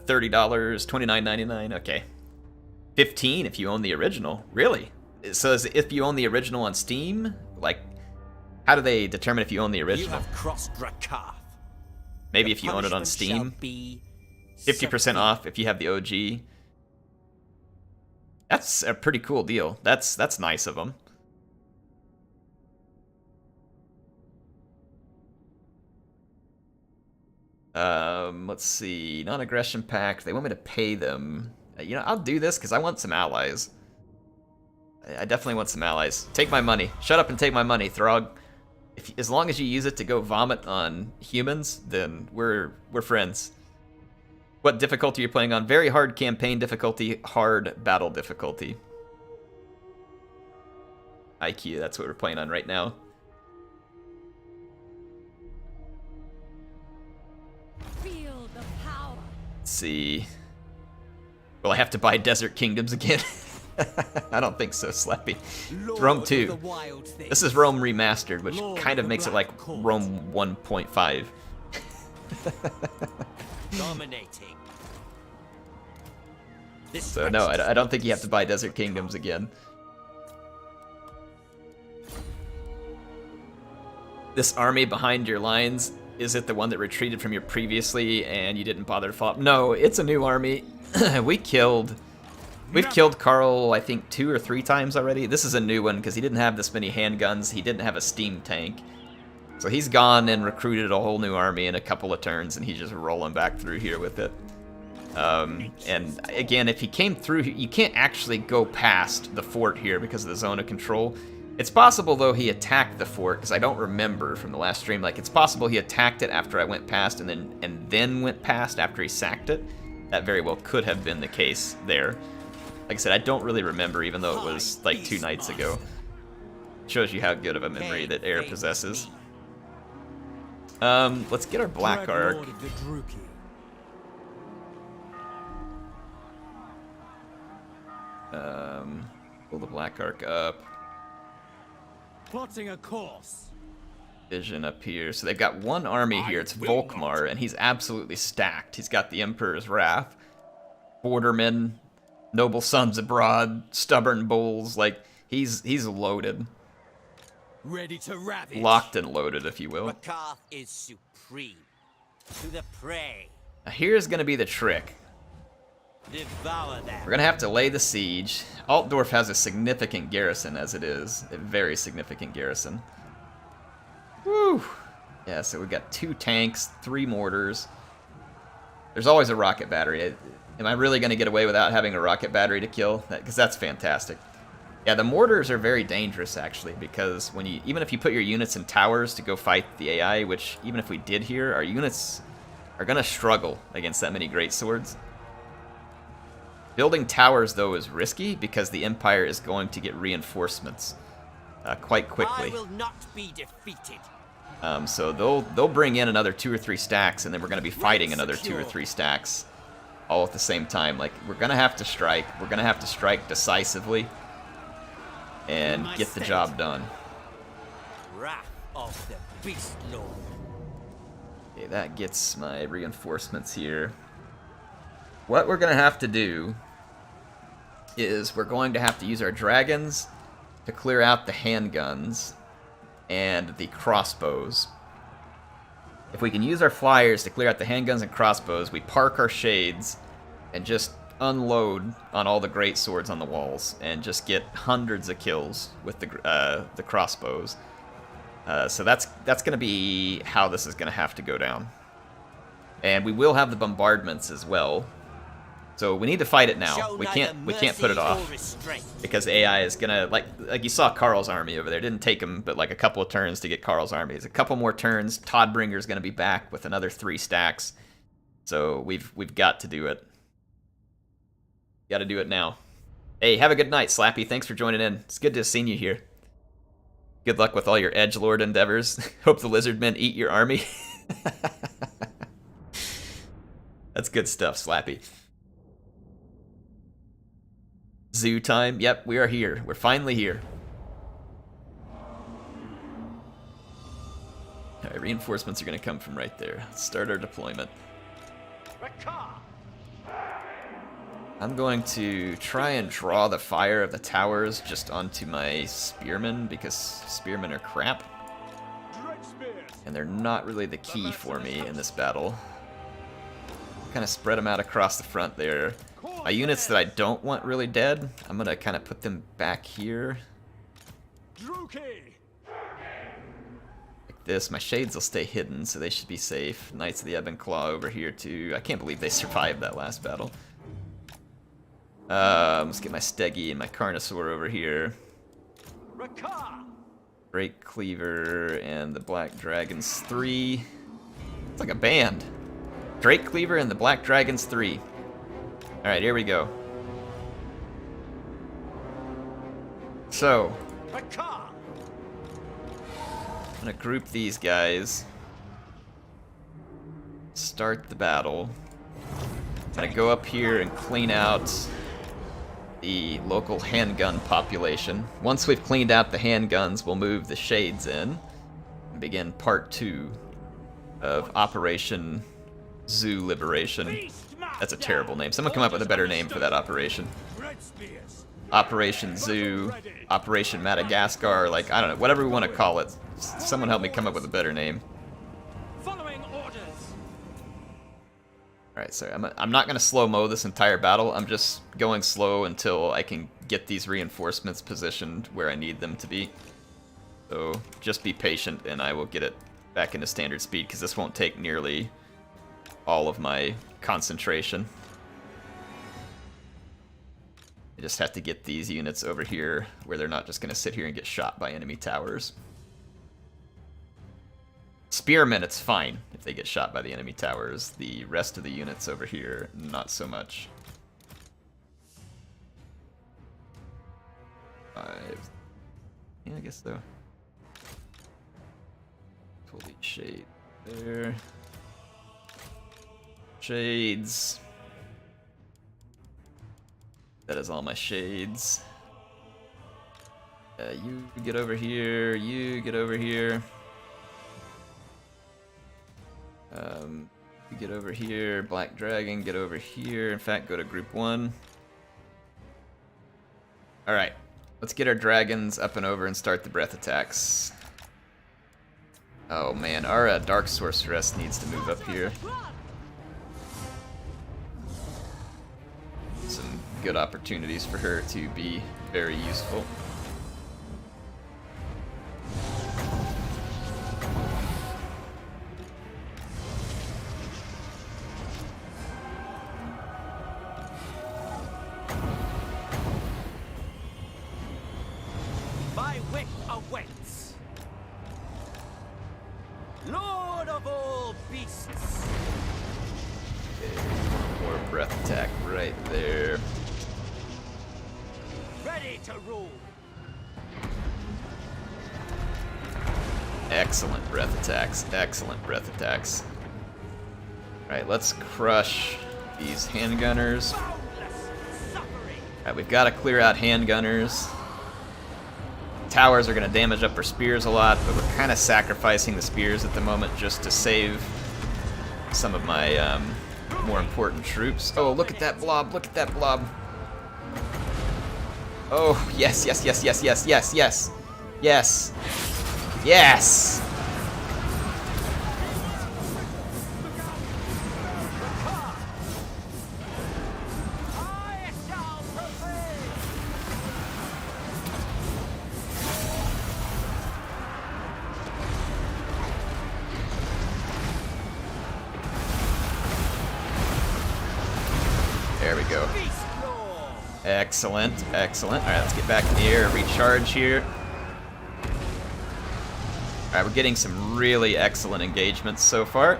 $30, $29.99. Okay, $15 if you own the original. Really? So is it if you own the original on Steam? Like, how do they determine if you own the original? You have crossed RAKARTH. Maybe if you own it on Steam. 50% off if you have the OG. That's a pretty cool deal. That's nice of them. Let's see. Non-aggression pact. They want me to pay them. You know, I'll do this because I want some allies. I definitely want some allies. Take my money. Shut up and take my money, Throg. As long as you use it to go vomit on humans, then we're friends. What difficulty you're playing on? Very hard campaign difficulty, hard battle difficulty. IQ, that's what we're playing on right now. Feel the power. Let's see. Will I have to buy Desert Kingdoms again? I don't think so, Slappy. It's Rome 2. This is Rome Remastered, which kind of makes it like Rome 1.5. Dominating. So no, I don't think you have to buy Desert Kingdoms again. This army behind your lines, is it the one that retreated from you previously and you didn't bother to follow up? No, it's a new army. We've killed Karl, I think, 2 or 3 times already. This is a new one because he didn't have this many handguns. He didn't have a steam tank. So he's gone and recruited a whole new army in a couple of turns, and he's just rolling back through here with it. And again, if he came through, you can't actually go past the fort here because of the zone of control. It's possible, though, he attacked the fort, because I don't remember from the last stream. Like, it's possible he attacked it after I went past and then went past after he sacked it. That very well could have been the case there. Like I said, I don't really remember, even though it was like 2 nights ago. Shows you how good of a memory that Air possesses. Let's get our Black Ark. Pull the Black Ark up. Plotting a course. Vision up here. So they've got one army here. It's Volkmar, and he's absolutely stacked. He's got the Emperor's Wrath, Bordermen, Noble Sons Abroad, Stubborn Bulls. Like, he's loaded. Ready to ravage. Locked and loaded, if you will. RAKARTH is supreme. To the prey. Now here's going to be the trick. Devour them. We're going to have to lay the siege. Altdorf has a significant garrison as it is. A very significant garrison. Woo! Yeah, so we've got 2 tanks, 3 mortars. There's always a rocket battery. Am I really going to get away without having a rocket battery to kill? Because that's fantastic. Yeah, the mortars are very dangerous, actually, because when even if you put your units in towers to go fight the AI, which even if we did here, our units are going to struggle against that many great swords. Building towers, though, is risky because the Empire is going to get reinforcements quite quickly. I will not be defeated. So they'll bring in another 2 or 3 stacks, and then we're going to be fighting another 2 or 3 stacks all at the same time. Like, we're going to have to strike. We're going to have to strike decisively and get the job done. Wrath of the Beast Lord. Okay, that gets my reinforcements here. What we're going to have to do is we're going to have to use our dragons to clear out the handguns and the crossbows. If we can use our flyers to clear out the handguns and crossbows, we park our shades and just unload on all the great swords on the walls and just get hundreds of kills with the crossbows. So that's going to be how this is going to have to go down. And we will have the bombardments as well. So we need to fight it now. We can't put it off because AI is gonna like you saw Karl's army over there. It didn't take him but like a couple of turns to get Karl's army. It's a couple more turns. Toddbringer's gonna be back with another 3 stacks. So we've got to do it. Got to do it now. Hey, have a good night, Slappy. Thanks for joining in. It's good to have seen you here. Good luck with all your edgelord endeavors. Hope the lizardmen eat your army. That's good stuff, Slappy. Zoo time. Yep, we are here. We're finally here. Alright, reinforcements are going to come from right there. Let's start our deployment. I'm going to try and draw the fire of the towers just onto my spearmen, because spearmen are crap. And they're not really the key for me in this battle. Kind of spread them out across the front there. My units that I don't want really dead, I'm going to kind of put them back here. Like this. My shades will stay hidden, so they should be safe. Knights of the Ebon Claw over here, too. I can't believe they survived that last battle. Let's get my Stegi and my Carnosaur over here. Great Cleaver and the Black Dragons 3. It's like a band. Drake Cleaver and the Black Dragons 3. Alright, here we go. So, RAKARTH! I'm gonna group these guys. Start the battle. I'm gonna go up here and clean out the local handgun population. Once we've cleaned out the handguns, we'll move the shades in and begin part 2 of Operation Zoo Liberation. That's a terrible name. Someone come up with a better name for that operation. Operation Zoo, Operation Madagascar, like, I don't know, whatever we want to call it. Someone help me come up with a better name. Following orders. Alright, sorry, I'm not going to slow-mo this entire battle. I'm just going slow until I can get these reinforcements positioned where I need them to be. So just be patient and I will get it back into standard speed, because this won't take nearly all of my concentration. I just have to get these units over here where they're not just going to sit here and get shot by enemy towers. Spearmen, it's fine if they get shot by the enemy towers. The rest of the units over here, not so much. 5. Yeah, I guess so. Pull the shade there. Shades. That is all my shades. You get over here. You get over here. You get over here. Black Dragon, get over here. In fact, go to group 1. Alright. Let's get our dragons up and over and start the breath attacks. Oh man, our Dark Sorceress needs to move up here. Some good opportunities for her to be very useful. My wit awaits. Lord of all beasts. More breath attack right there. Ready to rule. Excellent breath attacks. Excellent breath attacks. Alright, let's crush these handgunners. Boundless suffering. Alright, we've got to clear out handgunners. Towers are going to damage up our spears a lot, but we're kind of sacrificing the spears at the moment just to save some of my more important troops. Oh, look at that blob, look at that blob. Oh, yes, yes, yes, yes, yes, yes, yes. Yes. Yes! I shall prevail. There we go. Beast roar. Excellent, excellent. Alright, let's get back in the air, recharge here. Alright, we're getting some really excellent engagements so far.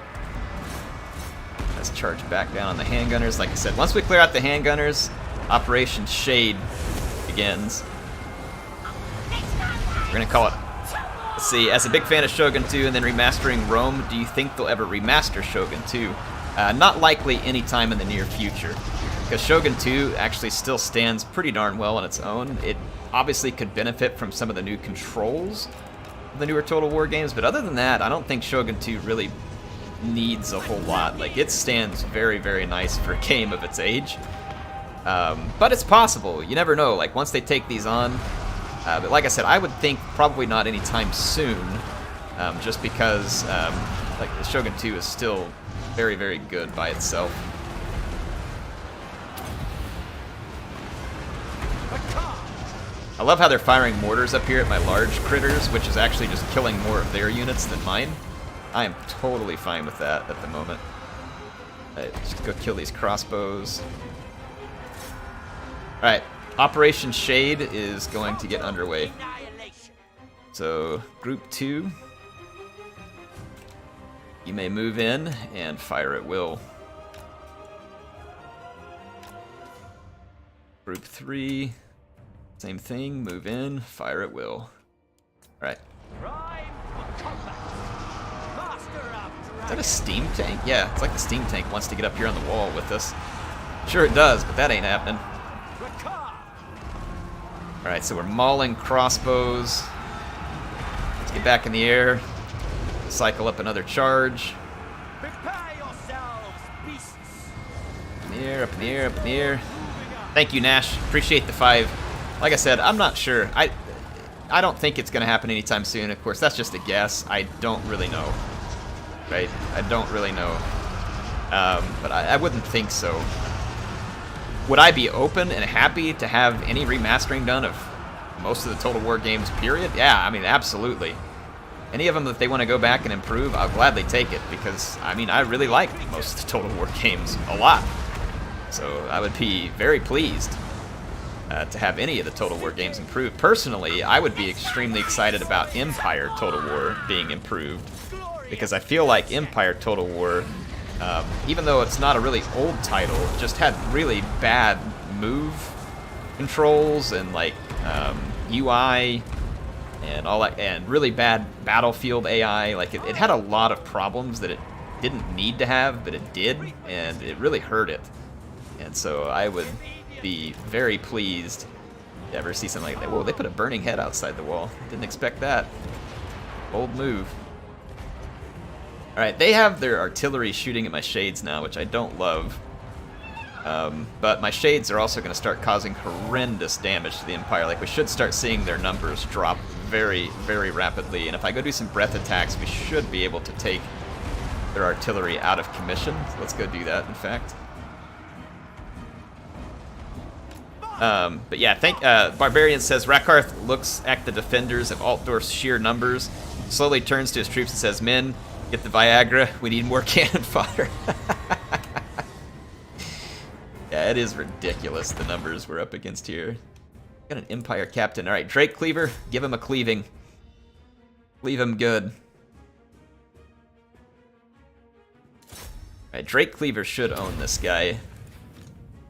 Let's charge back down on the handgunners. Like I said, once we clear out the handgunners, Operation Shade begins. We're gonna call it... Let's see, as a big fan of Shogun 2 and then remastering Rome, do you think they'll ever remaster Shogun 2? Not likely anytime in the near future, because Shogun 2 actually still stands pretty darn well on its own. It obviously could benefit from some of the new controls of the newer Total War games, but other than that, I don't think Shogun 2 really needs a whole lot. Like, it stands very, very nice for a game of its age. But it's possible. You never know. Like, once they take these on, but like I said, I would think probably not anytime soon, just because like the Shogun 2 is still very, very good by itself. I love how they're firing mortars up here at my large critters, which is actually just killing more of their units than mine. I am totally fine with that at the moment. Alright, just go kill these crossbows. Alright, Operation Shade is going to get underway. Annihilation. So, Group 2, you may move in and fire at will. Group 3. Same thing. Move in. Fire at will. Alright. Prime for combat. Master of Is that a steam tank? Yeah, it's like the steam tank wants to get up here on the wall with us. Sure it does, but that ain't happening. RAKARTH. Alright, so we're mauling crossbows. Let's get back in the air. Cycle up another charge. Prepare yourselves, beasts. Up in the air, up in the air, up in the air. Thank you, Nash. Appreciate the 5. Like I said, I'm not sure. I don't think it's going to happen anytime soon. Of course, that's just a guess. I don't really know. Right? I don't really know. But I wouldn't think so. Would I be open and happy to have any remastering done of most of the Total War games, period? Yeah, I mean, absolutely. Any of them that they want to go back and improve, I'll gladly take it, because, I mean, I really like most of the Total War games a lot. So I would be very pleased to have any of the Total War games improved. Personally, I would be extremely excited about Empire Total War being improved, because I feel like Empire Total War, even though it's not a really old title, just had really bad move controls and like UI and all that, and really bad battlefield AI. Like it had a lot of problems that it didn't need to have, but it did, and it really hurt it. And so I would be very pleased to ever see something like that. Whoa, they put a burning head outside the wall. Didn't expect that. Bold move. Alright, they have their artillery shooting at my shades now, which I don't love. But my shades are also going to start causing horrendous damage to the Empire. Like, we should start seeing their numbers drop very, very rapidly. And if I go do some breath attacks, we should be able to take their artillery out of commission. So let's go do that, in fact. But yeah, Barbarian says, RAKARTH looks at the defenders of Altdorf's sheer numbers, slowly turns to his troops and says, "Men, get the Viagra, we need more cannon fodder." Yeah, it is ridiculous, the numbers we're up against here. Got an Empire captain. Alright, Drake Cleaver, give him a cleaving. Cleave him good. Alright, Drake Cleaver should own this guy.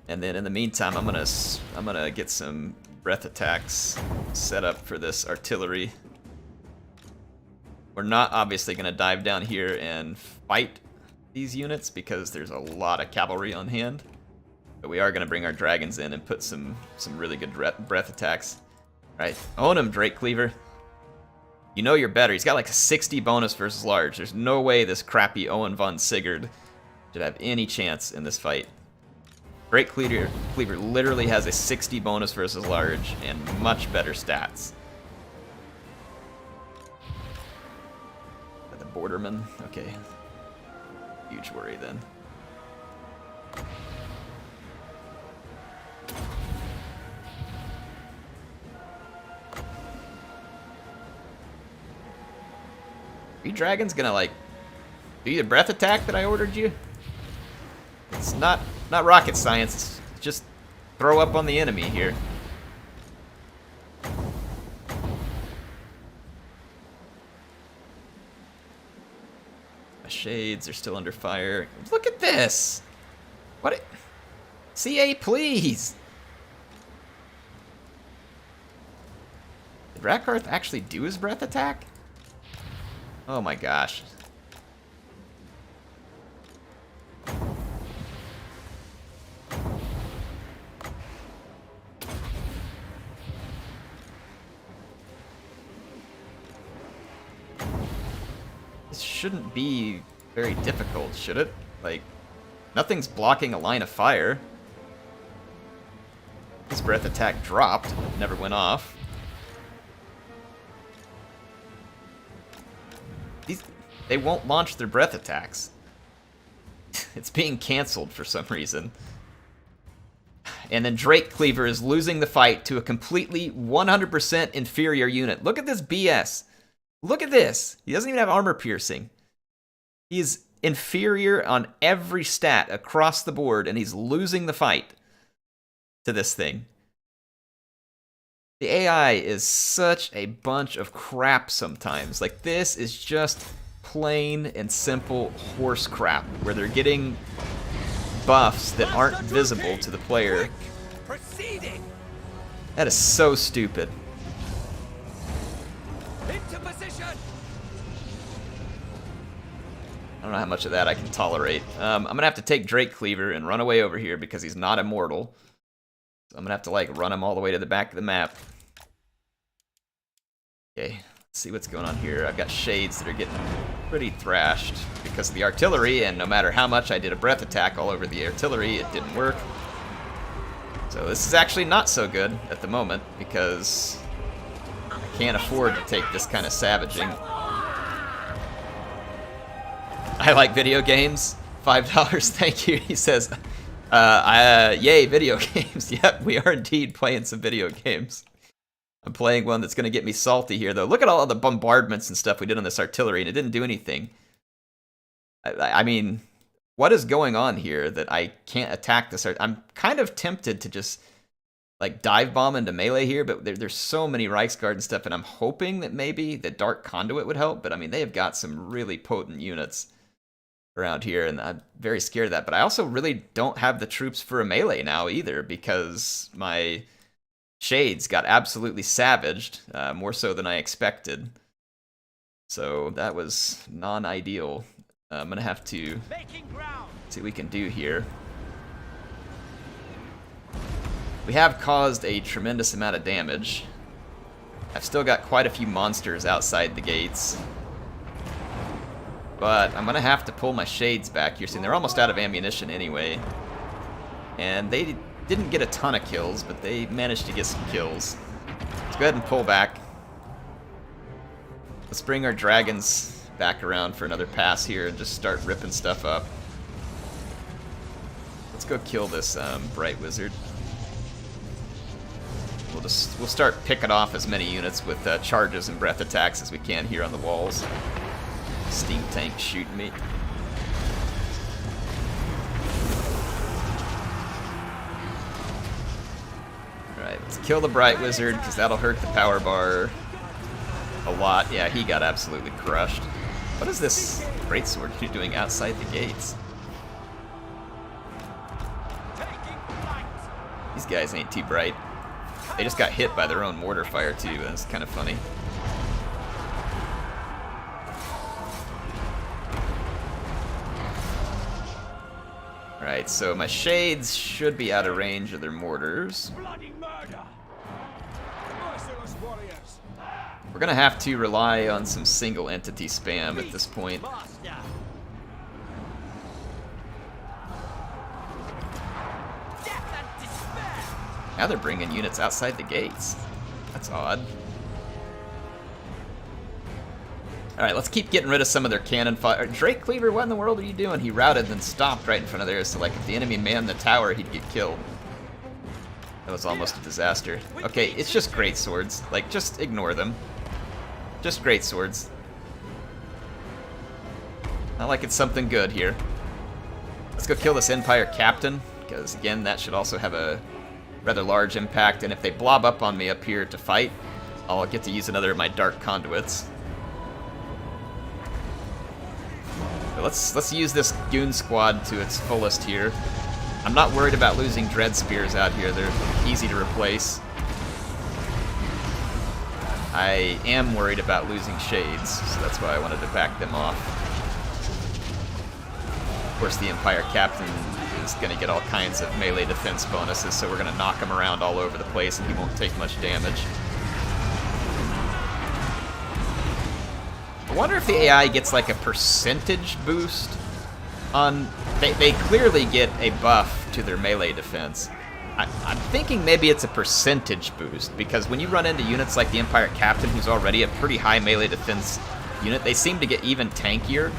And then in the meantime, I'm gonna get some breath attacks set up for this artillery. We're not obviously gonna dive down here and fight these units because there's a lot of cavalry on hand. But we are gonna bring our dragons in and put some really good breath attacks. All right, own him, Drake Cleaver. You know you're better. He's got like a 60 bonus versus large. There's no way this crappy Owen von Sigurd should have any chance in this fight. Drake Cleaver literally has a 60 bonus versus large and much better stats. The Borderman, okay. Huge worry then. Are you dragons gonna like do the breath attack that I ordered you? It's not rocket science, it's just throw up on the enemy here. My shades are still under fire. Look at this! What? CA, please! Did RAKARTH actually do his breath attack? Oh my gosh. This shouldn't be very difficult, should it? Like, nothing's blocking a line of fire. This breath attack dropped, it never went off. They won't launch their breath attacks. It's being canceled for some reason. And then Drake Cleaver is losing the fight to a completely 100% inferior unit. Look at this BS. Look at this. He doesn't even have armor piercing. He's inferior on every stat across the board, and he's losing the fight to this thing. The AI is such a bunch of crap sometimes. Like, this is just plain and simple horse crap, where they're getting buffs that aren't visible to the player. Reloading. That is so stupid. Into position. I don't know how much of that I can tolerate. I'm gonna have to take Drake Cleaver and run away over here because he's not immortal. So I'm gonna have to like run him all the way to the back of the map. Okay, let's see what's going on here. I've got shades that are getting pretty thrashed because of the artillery, and no matter how much I did a breath attack all over the artillery, it didn't work. So this is actually not so good at the moment because I can't afford to take this kind of savaging. I like video games. $5, thank you. He says, yay, video games. Yep, we are indeed playing some video games. I'm playing one that's going to get me salty here, though. Look at all the bombardments and stuff we did on this artillery, and it didn't do anything. I mean, what is going on here that I can't attack this? I'm kind of tempted to just like dive bomb into melee here, but there's so many Reichsguard and stuff, and I'm hoping that maybe the Dark Conduit would help, but I mean, they have got some really potent units around here, and I'm very scared of that. But I also really don't have the troops for a melee now either, because my shades got absolutely savaged, more so than I expected. So that was non-ideal. I'm gonna have to see what we can do here. We have caused a tremendous amount of damage. I've still got quite a few monsters outside the gates. But I'm gonna have to pull my shades back here soon. They're almost out of ammunition anyway. And they didn't get a ton of kills, but they managed to get some kills. Let's go ahead and pull back. Let's bring our dragons back around for another pass here and just start ripping stuff up. Let's go kill this Bright Wizard. We'll start picking off as many units with charges and breath attacks as we can here on the walls. Steam tank shooting me. Alright, let's kill the Bright Wizard, because that'll hurt the power bar a lot. Yeah, he got absolutely crushed. What is this greatsword doing outside the gates? These guys ain't too bright. They just got hit by their own mortar fire too. That's kind of funny. Alright, so my shades should be out of range of their mortars. We're gonna have to rely on some single entity spam at this point. Now they're bringing units outside the gates. That's odd. Alright, let's keep getting rid of some of their cannon fire. Drake Cleaver, what in the world are you doing? He routed and then stopped right in front of theirs, so like if the enemy manned the tower, he'd get killed. That was almost a disaster. Okay, it's just great swords. Like, just ignore them. Just great swords. Not like it's something good here. Let's go kill this Empire Captain, because again, that should also have a rather large impact, and if they blob up on me up here to fight, I'll get to use another of my Dark Conduits. But let's use this Goon Squad to its fullest here. I'm not worried about losing Dread Spears out here. They're easy to replace. I am worried about losing Shades, so that's why I wanted to back them off. Of course, the Empire Captain is going to get all kinds of melee defense bonuses, so we're going to knock him around all over the place and he won't take much damage. I wonder if the AI gets like a percentage boost on... They clearly get a buff to their melee defense. I'm thinking maybe it's a percentage boost, because when you run into units like the Empire Captain, who's already a pretty high melee defense unit, they seem to get even tankier.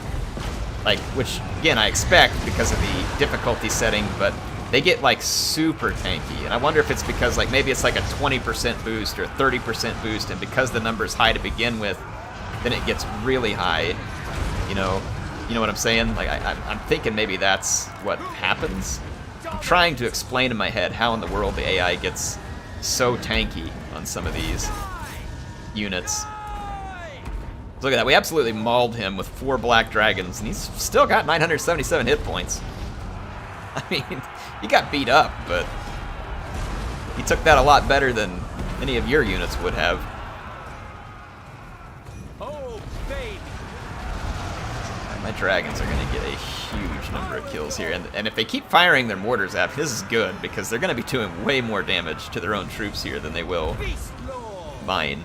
Like, which, again, I expect because of the difficulty setting, but they get, like, super tanky. And I wonder if it's because, like, maybe it's like a 20% boost or a 30% boost, and because the number's high to begin with, then it gets really high. You know what I'm saying? Like, I'm thinking maybe that's what happens. I'm trying to explain in my head how in the world the AI gets so tanky on some of these units. Look at that, we absolutely mauled him with 4 black dragons, and he's still got 977 hit points. I mean, he got beat up, but He took that a lot better than any of your units would have. Oh, baby. My dragons are going to get a huge number of kills here. And if they keep firing their mortars at me, this is good, because they're going to be doing way more damage to their own troops here than they will Beast Lord. mine.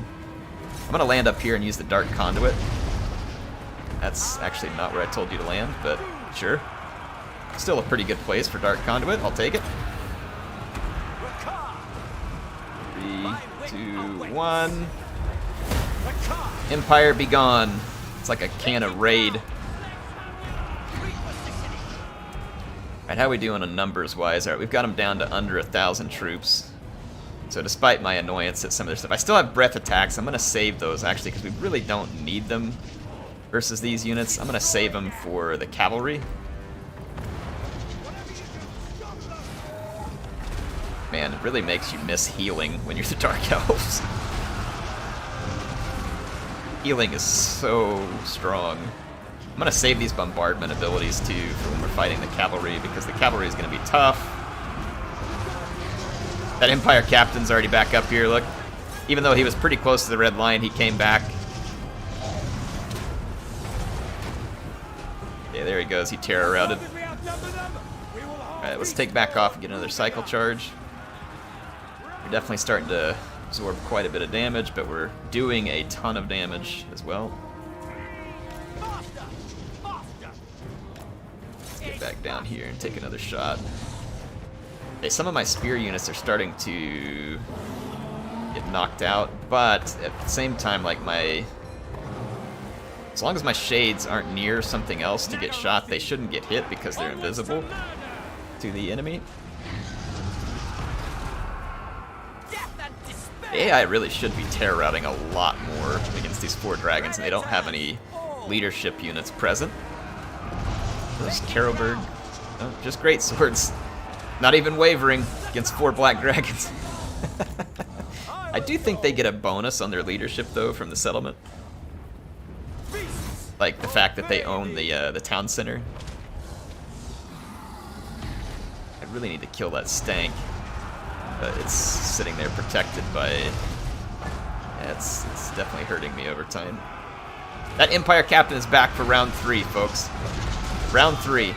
I'm going to land up here and use the Dark Conduit. That's actually not where I told you to land, but sure. Still a pretty good place for Dark Conduit. I'll take it. RAKARTH. 3, 2, 1. RAKARTH. Empire be gone. It's like a can of Raid. Alright, how are we doing on numbers-wise? Alright, we've got them down to under 1,000 troops. So despite my annoyance at some of their stuff, I still have breath attacks. I'm going to save those, actually, because we really don't need them versus these units. I'm going to save them for the cavalry. Man, it really makes you miss healing when you're the Dark Elves. Healing is so strong. I'm going to save these bombardment abilities, too, for when we're fighting the cavalry, because the cavalry is going to be tough. That Empire Captain's already back up here, look. Even though he was pretty close to the red line, he came back. Okay, there he goes. He terror-routed. Alright, let's take back off and get another cycle charge. We're definitely starting to absorb quite a bit of damage, but we're doing a ton of damage as well. Let's get back down here and take another shot. Okay, some of my spear units are starting to get knocked out, but at the same time, like as long as my shades aren't near something else to get shot, they shouldn't get hit because they're invisible to the enemy. The AI really should be terror-routing a lot more against these 4 dragons, and they don't have any leadership units present. Those Carroburg, oh, just great swords. Not even wavering against 4 black dragons. I do think they get a bonus on their leadership, though, from the settlement. Like the fact that they own the town center. I really need to kill that stank. But it's sitting there protected by... Yeah, it's definitely hurting me over time. That Empire Captain is back for round 3, folks. Round 3.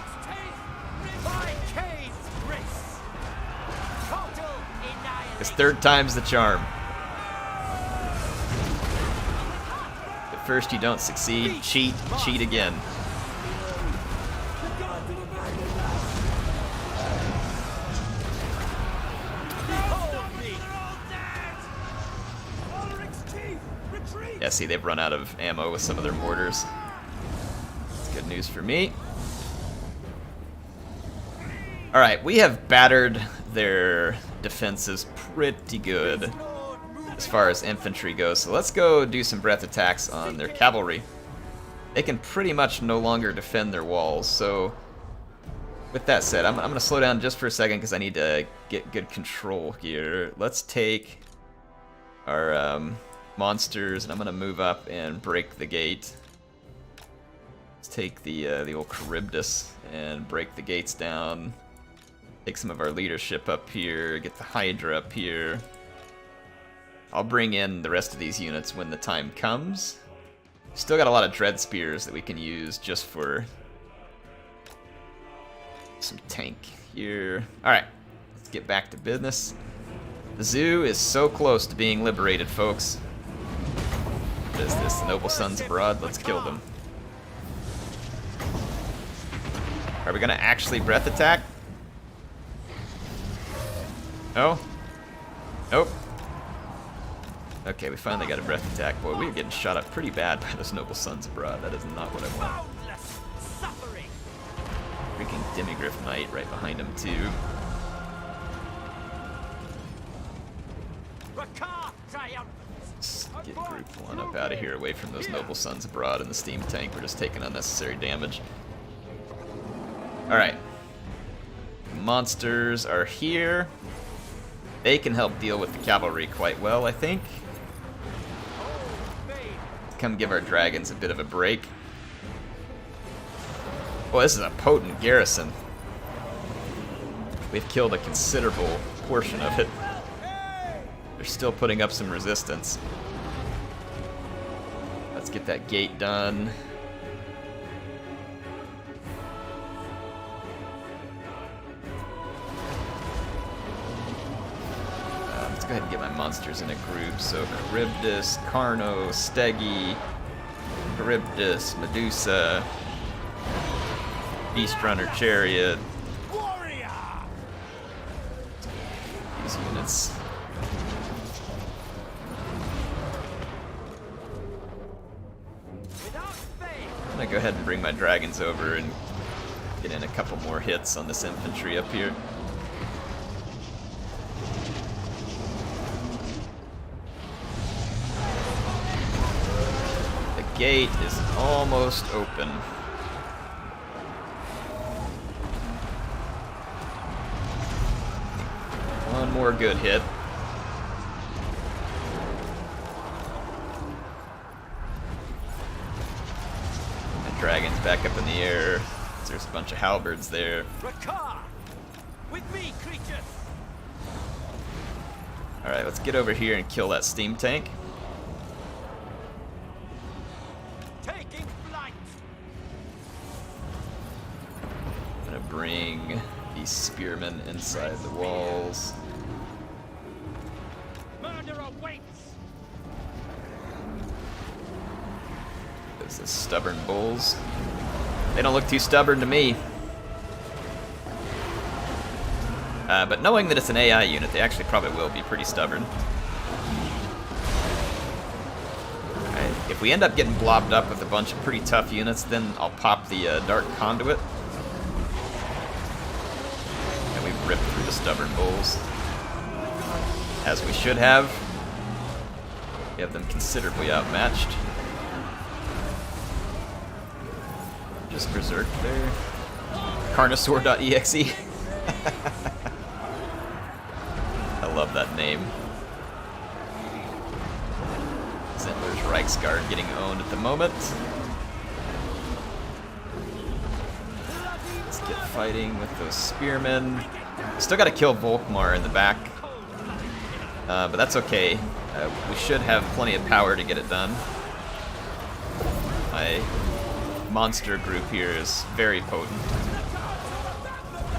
It's 3rd time's the charm. At first you don't succeed, cheat again. Yeah, see, they've run out of ammo with some of their mortars. That's good news for me. Alright, we have battered their defenses pretty good as far as infantry goes, so let's go do some breath attacks on their cavalry. They can pretty much no longer defend their walls, so with that said, I'm going to slow down just for a second because I need to get good control here. Let's take our monsters, and I'm going to move up and break the gate. Let's take the old Charybdis and break the gates down. Take some of our leadership up here, get the Hydra up here. I'll bring in the rest of these units when the time comes. Still got a lot of Dread Spears that we can use just for some tank here. Alright, let's get back to business. The zoo is so close to being liberated, folks. What is this? The Noble Sons Abroad? Let's kill them. Are we going to actually breath attack? No? Nope. Okay, we finally got a breath attack. Boy, we were getting shot up pretty bad by those Noble Sons Abroad. That is not what I want. Freaking Demigryph Knight right behind him, too. Let's get Group 1 up out of here, away from those Noble Sons Abroad and the steam tank. We're just taking unnecessary damage. Alright. Monsters are here. They can help deal with the cavalry quite well, I think. Come give our dragons a bit of a break. Well, this is a potent garrison. We've killed a considerable portion of it. They're still putting up some resistance. Let's get that gate done. Let's go ahead and get my monsters in a group. So Charybdis, Carno, Stegi, Charybdis, Medusa, Beast Runner, Chariot. Warrior! These units. Without faith! I'm gonna go ahead and bring my dragons over and get in a couple more hits on this infantry up here. The gate is almost open. One more good hit. My dragon's back up in the air. There's a bunch of halberds there. RAKARTH! With me, creatures! Alright, let's get over here and kill that steam tank. Taking flight! I'm gonna bring these spearmen inside the walls. Murder awaits! Those are stubborn bulls. They don't look too stubborn to me. But knowing that it's an AI unit, they actually probably will be pretty stubborn. Alright, if we end up getting blobbed up with a bunch of pretty tough units, then I'll pop the Dark Conduit. And we rip through the stubborn bulls. As we should have. We have them considerably outmatched. Just berserk there. Carnosaur.exe. I love that name. Zendler's Reichsguard getting owned at the moment. Let's get fighting with those spearmen. Still got to kill Volkmar in the back. But that's okay. We should have plenty of power to get it done. My monster group here is very potent.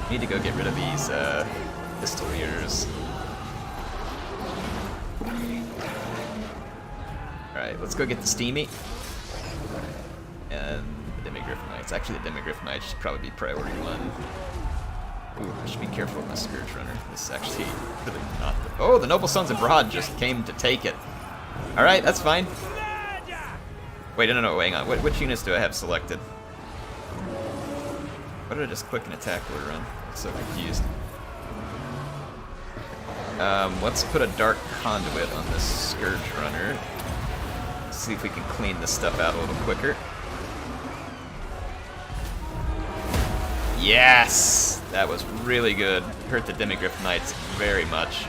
Need to go get rid of these pistoliers. Alright, let's go get the Steamy. And the Demigryph Knights. Actually, the Demigryph Knights should probably be priority one. Ooh, I should be careful with my Scourge Runner. This is actually really not the... Oh, the Noble Sons of Broad just came to take it. Alright, that's fine. Wait, no, hang on. Which units do I have selected? Why did I just click an attack order on? I'm so confused. Let's put a Dark Conduit on this Scourge Runner. See if we can clean this stuff out a little quicker. Yes! That was really good. Hurt the Demigryph Knights very much.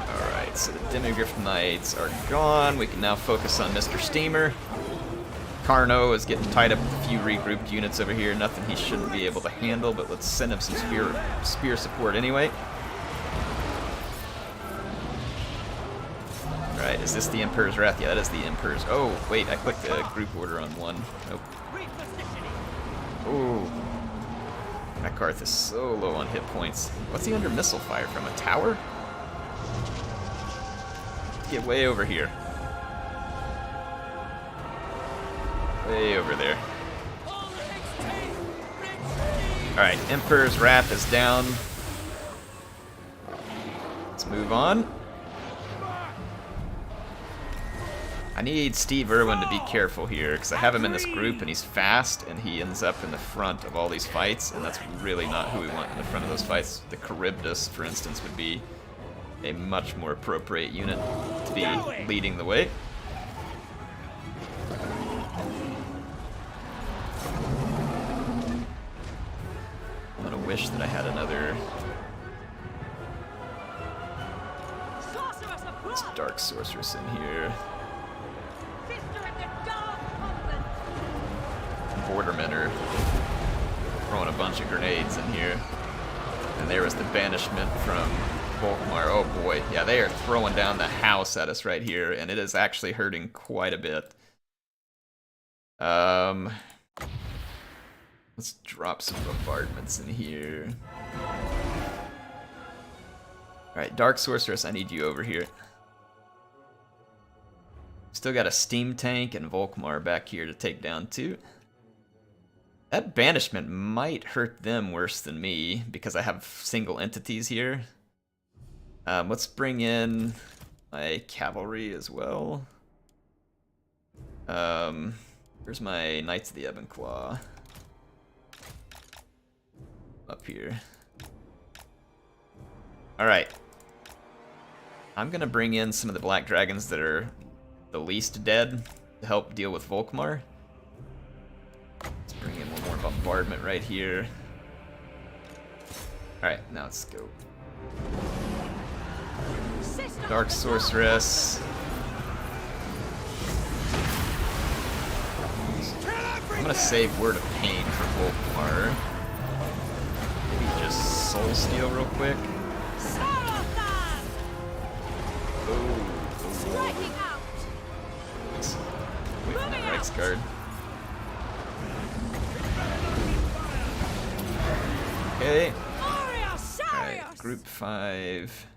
Alright, so the Demigryph Knights are gone. We can now focus on Mr. Steamer. Carno is getting tied up with a few regrouped units over here. Nothing he shouldn't be able to handle, but let's send him some spear support anyway. Alright, is this the Emperor's Wrath? Yeah, that is the Emperor's. Oh, wait, I clicked the group order on one. Nope. Ooh. RAKARTH is so low on hit points. What's he under missile fire from? A tower? Get way over here. Way over there. Alright, Emperor's Wrath is down. Let's move on. I need Steve Irwin to be careful here, because I have him in this group and he's fast and he ends up in the front of all these fights, and that's really not who we want in the front of those fights. The Charybdis, for instance, would be a much more appropriate unit to be leading the way. I'm gonna wish that I had another Dark Sorceress in here. bunch of grenades in here. And there was the banishment from Volkmar. Oh boy, yeah, they are throwing down the house at us right here, and it is actually hurting quite a bit. Let's drop some bombardments in here. Alright, Dark Sorceress, I need you over here. Still got a steam tank and Volkmar back here to take down too. That banishment might hurt them worse than me because I have single entities here. Let's bring in my cavalry as well. Where's my Knights of the Ebon Claw? Up here. Alright. I'm gonna bring in some of the Black Dragons that are the least dead to help deal with Volkmar. Let's bring in one more bombardment right here. Alright, now let's go. Dark Sorceress. I'm gonna save Word of Pain for Volkmar. Maybe just Soul Steal real quick. Striking out. Wait for that Reich's Guard. Okay. Alright, group 5.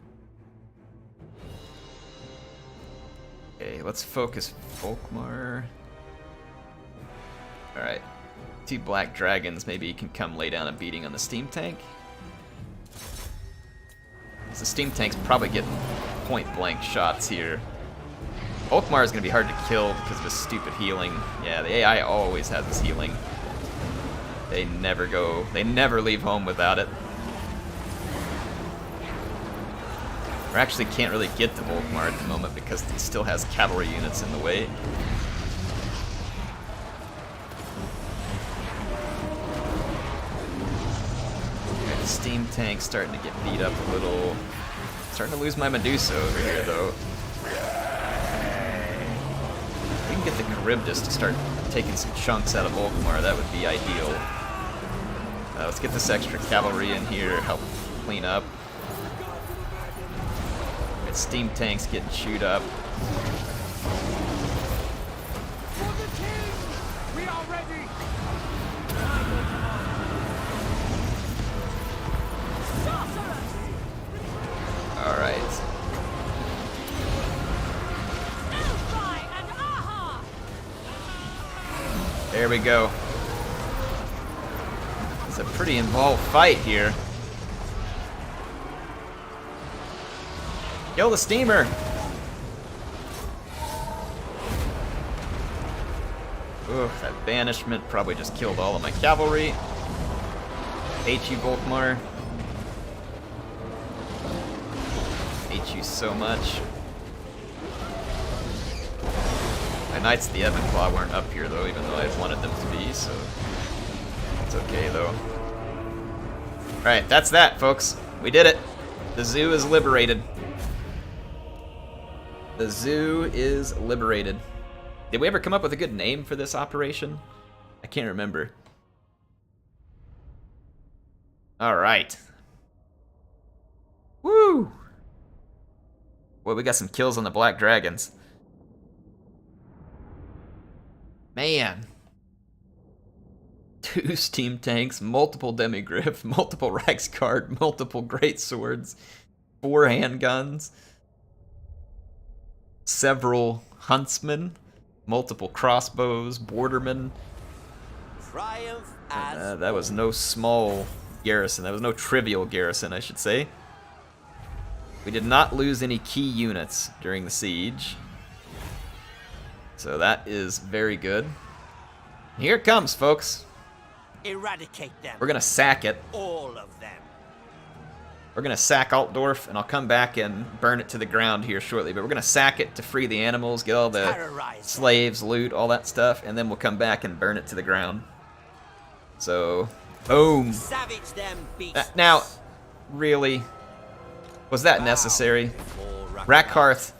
Okay, let's focus Volkmar. Alright. 2 Black Dragons, maybe you can come lay down a beating on the steam tank. The steam tank's probably getting point-blank shots here. Volkmar is going to be hard to kill because of his stupid healing. Yeah, the AI always has his healing. They never leave home without it. We actually can't really get to Volkmar at the moment because he still has cavalry units in the way. Okay, the steam tank's starting to get beat up a little. Starting to lose my Medusa over here, though. If we can get the Charybdis to start taking some chunks out of Volkmar, that would be ideal. Let's get this extra cavalry in here, help clean up. Got steam tanks getting chewed up. We are ready. Alright. There we go. It's a pretty involved fight here. Kill the steamer! Ooh, that banishment probably just killed all of my cavalry. Hate you, Volkmar. Hate you so much. My Knights of the Ebon Claw weren't up here though, even though I wanted them to be, so it's okay though. Alright, that's that, folks. We did it. The zoo is liberated. The zoo is liberated. Did we ever come up with a good name for this operation? I can't remember. Alright. Woo! Well, we got some kills on the Black Dragons. Man. 2 steam tanks, multiple demigryph, multiple Reichsguard, multiple great swords, 4 handguns, several huntsmen, multiple crossbows, bordermen. Triumph as That was no small garrison. That was no trivial garrison, I should say. We did not lose any key units during the siege. So that is very good. Here it comes, folks. eradicate them. We're gonna sack it. All of them. We're gonna sack Altdorf, and I'll come back and burn it to the ground here shortly. But we're gonna sack it to free the animals, get all the Terrorize them. slaves, loot, all that stuff, and then we'll come back and burn it to the ground. So, boom. Savage them, beasts. Now, really, was that necessary? For RAKARTH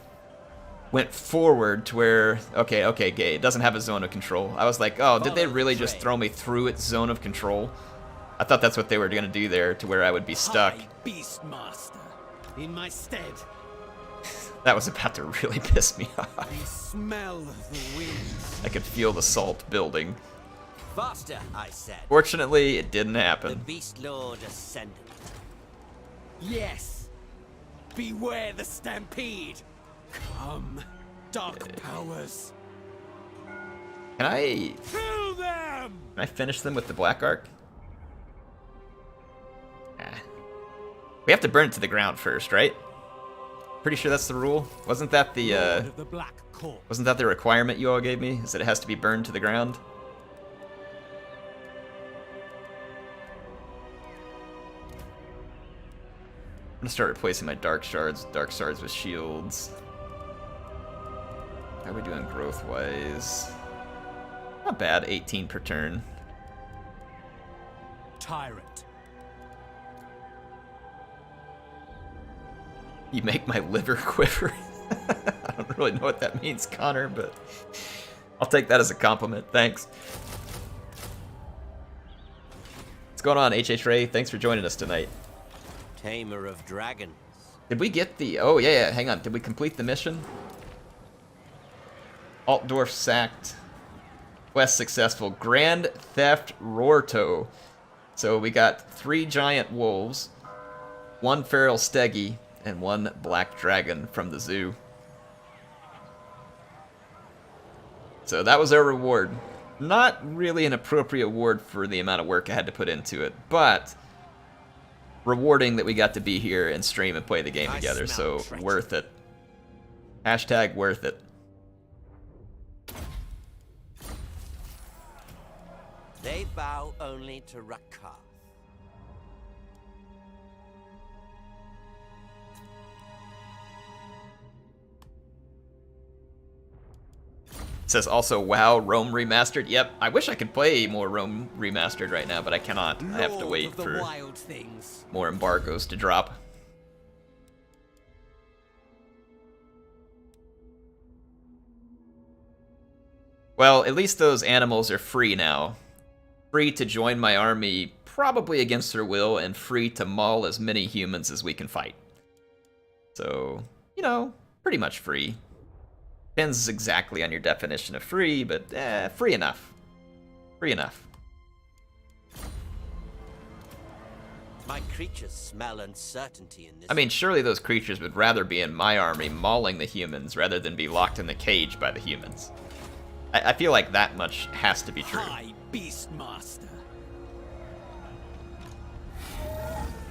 went forward to where, okay, it doesn't have a zone of control. I was like, oh, did they really just throw me through its zone of control? I thought that's what they were gonna do there, to where I would be stuck. High Beastmaster, in my stead. That was about to really piss me off. I smell the winds. I could feel the salt building. Faster, I said. Fortunately, it didn't The happen. Beast Lord ascended. Yes. Beware the stampede. Come, dark powers. Can I Kill them! finish them with the Black Arc? Ah. We have to burn it to the ground first, right? Pretty sure that's the rule. Wasn't that the Lord of the Black Corps. wasn't that the requirement you all gave me? Is that it has to be burned to the ground? I'm gonna start replacing my dark shards with shields. How are we doing growth wise? Not bad, 18 per turn. Tyrant. You make my liver quiver. I don't really know what that means, Connor, but I'll take that as a compliment. Thanks. What's going on, HH Ray? Thanks for joining us tonight. Tamer of dragons. Did we get the... Oh, yeah, hang on. Did we complete the mission? Altdorf sacked. Quest successful. Grand Theft Rorto. So we got 3 giant wolves, 1 feral stegi, and 1 black dragon from the zoo. So that was our reward. Not really an appropriate reward for the amount of work I had to put into it, but rewarding that we got to be here and stream and play the game together, so worth it. Hashtag worth it. They bow only to RAKARTH. Says also, wow, Rome Remastered. Yep, I wish I could play more Rome Remastered right now, but I cannot. I have to wait for wild things. more embargoes to drop. Well, at least those animals are free now. Free to join my army, probably against their will, and free to maul as many humans as we can fight. So, you know, pretty much free. Depends exactly on your definition of free, but free enough. Free enough. My creatures smell uncertainty in this. I mean, surely those creatures would rather be in my army mauling the humans rather than be locked in the cage by the humans. I feel like that much has to be true. High Beastmaster.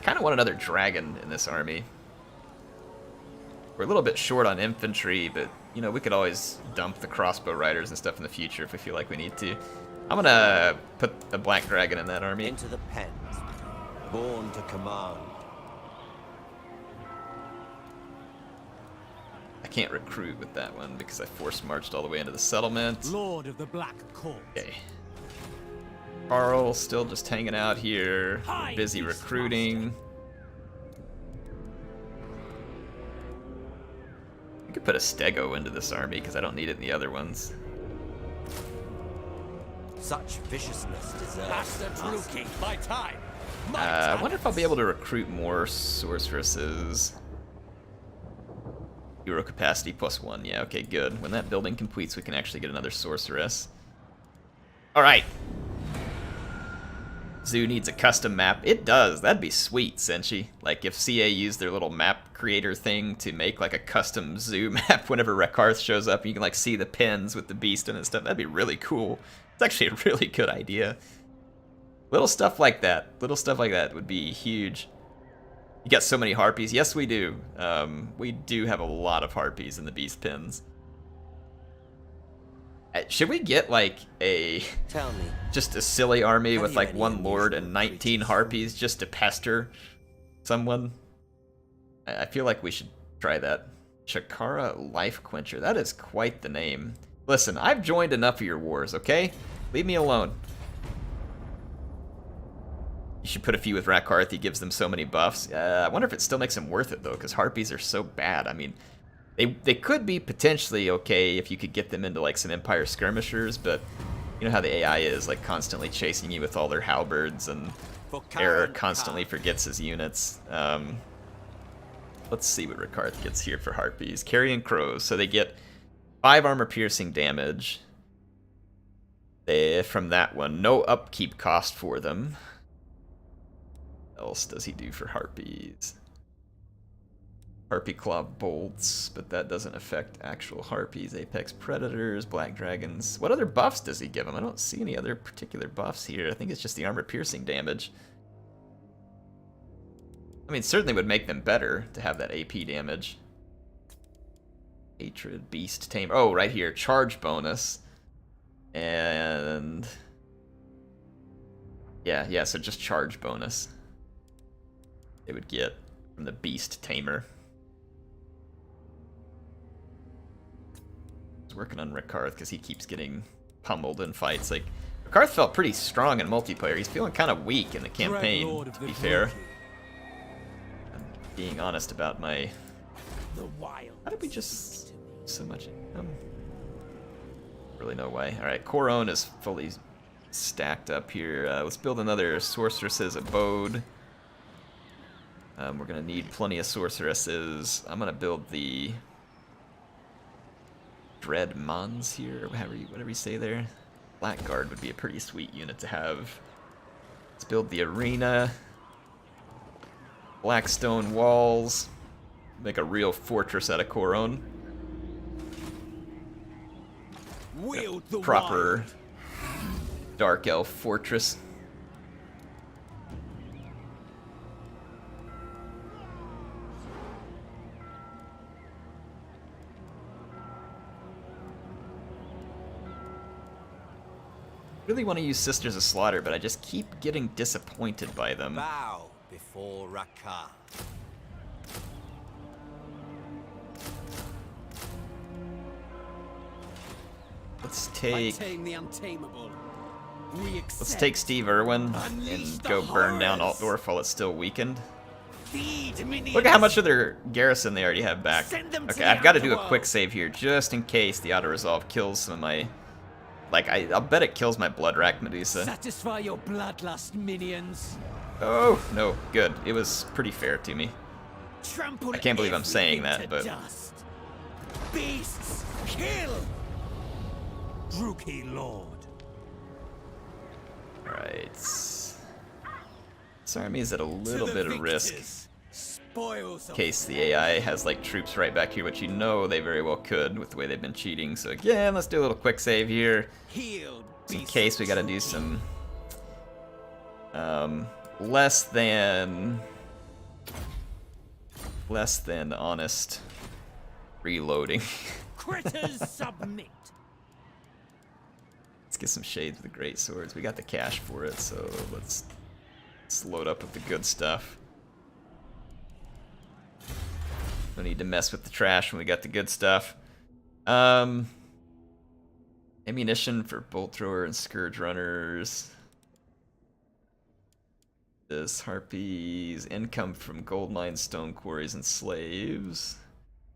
Kind of want another dragon in this army. We're a little bit short on infantry, but, you know, we could always dump the crossbow riders and stuff in the future if we feel like we need to. I'm gonna put a black dragon in that army. Into the pens. Born to command. I can't recruit with that one because I force marched all the way into the settlement. Lord of the Black Corps. Okay. Carl still just hanging out here. We're busy recruiting. I could put a stego into this army because I don't need it in the other ones. Such viciousness deserves. Master Druki, my time. I wonder if I'll be able to recruit more sorceresses. Hero capacity +1. Yeah, okay, good. When that building completes, we can actually get another sorceress. Alright. Zoo needs a custom map. It does. That'd be sweet, Senshi. Like, if CA used their little map creator thing to make, like, a custom zoo map whenever RAKARTH shows up, you can, like, see the pins with the beast in it and stuff. That'd be really cool. It's actually a really good idea. Little stuff like that. Little stuff like that would be huge. You got so many harpies. Yes, we do. We do have a lot of harpies in the beast pins. Should we get like Tell me. just a silly army Have with you like any 1 lord and unusual 19 creatures? harpies just to pester someone? I feel like we should try that. Chakara Life Quencher. That is quite the name. Listen, I've joined enough of your wars, okay? Leave me alone. You should put a few with RAKARTH. He gives them so many buffs. I wonder if it still makes them worth it, though, because harpies are so bad. I mean, they could be potentially okay if you could get them into, like, some Empire skirmishers, but you know how the AI is, like, constantly chasing you with all their halberds and For Error Karl constantly Franz. forgets his units. Let's see what RAKARTH gets here for Harpies. Carrion Crows, so they get 5 armor piercing damage. From that one, no upkeep cost for them. What else does he do for Harpies? Harpy Claw bolts, but that doesn't affect actual Harpies. Apex Predators, Black Dragons. What other buffs does he give them? I don't see any other particular buffs here. I think it's just the armor piercing damage. I mean, certainly would make them better to have that AP damage. Hatred, Beast, Tamer. Oh, right here, charge bonus. And yeah, so just charge bonus. They would get from the Beast Tamer. Working on RAKARTH because he keeps getting pummeled in fights. Like, RAKARTH felt pretty strong in multiplayer. He's feeling kind of weak in the campaign, to be fair. I'm being honest about my... How did we just... so much income? Really no way. Alright, Coron is fully stacked up here. Let's build another Sorceress's Abode. We're going to need plenty of Sorceresses. I'm going to build the... Dread Mons here, whatever you say there. Blackguard would be a pretty sweet unit to have. Let's build the arena. Blackstone walls. Make a real fortress out of Coron. Wield the Proper wild. Dark Elf fortress. Really want to use Sisters of Slaughter, but I just keep getting disappointed by them. Bow before RAKARTH. Let's take The untamable. let's take Steve Irwin and go burn down Altdorf while it's still weakened. Look at how much of their garrison they already have back. Okay, I've got to do a quick save here just in case the auto-resolve kills some of my... Like, I'll bet it kills my Bloodrack Medusa. Satisfy your bloodlust, minions. Oh, no, good. It was pretty fair to me. Trample I can't believe I'm saying everything that, to but... dust. Beasts, kill! Rookie Lord. Alright. This army is at a little bit of risk. Spoils In case the AI has, like, troops right back here, which you know they very well could with the way they've been cheating. So again, let's do a little quick save here. healed. In case we gotta do some... less than honest reloading. Critters submit. Let's get some Shades of the Great Swords. We got the cash for it, so let's load up with the good stuff. No need to mess with the trash when we got the good stuff. Ammunition for bolt thrower and scourge runners. This Harpies. Income from gold mines, stone quarries, and slaves.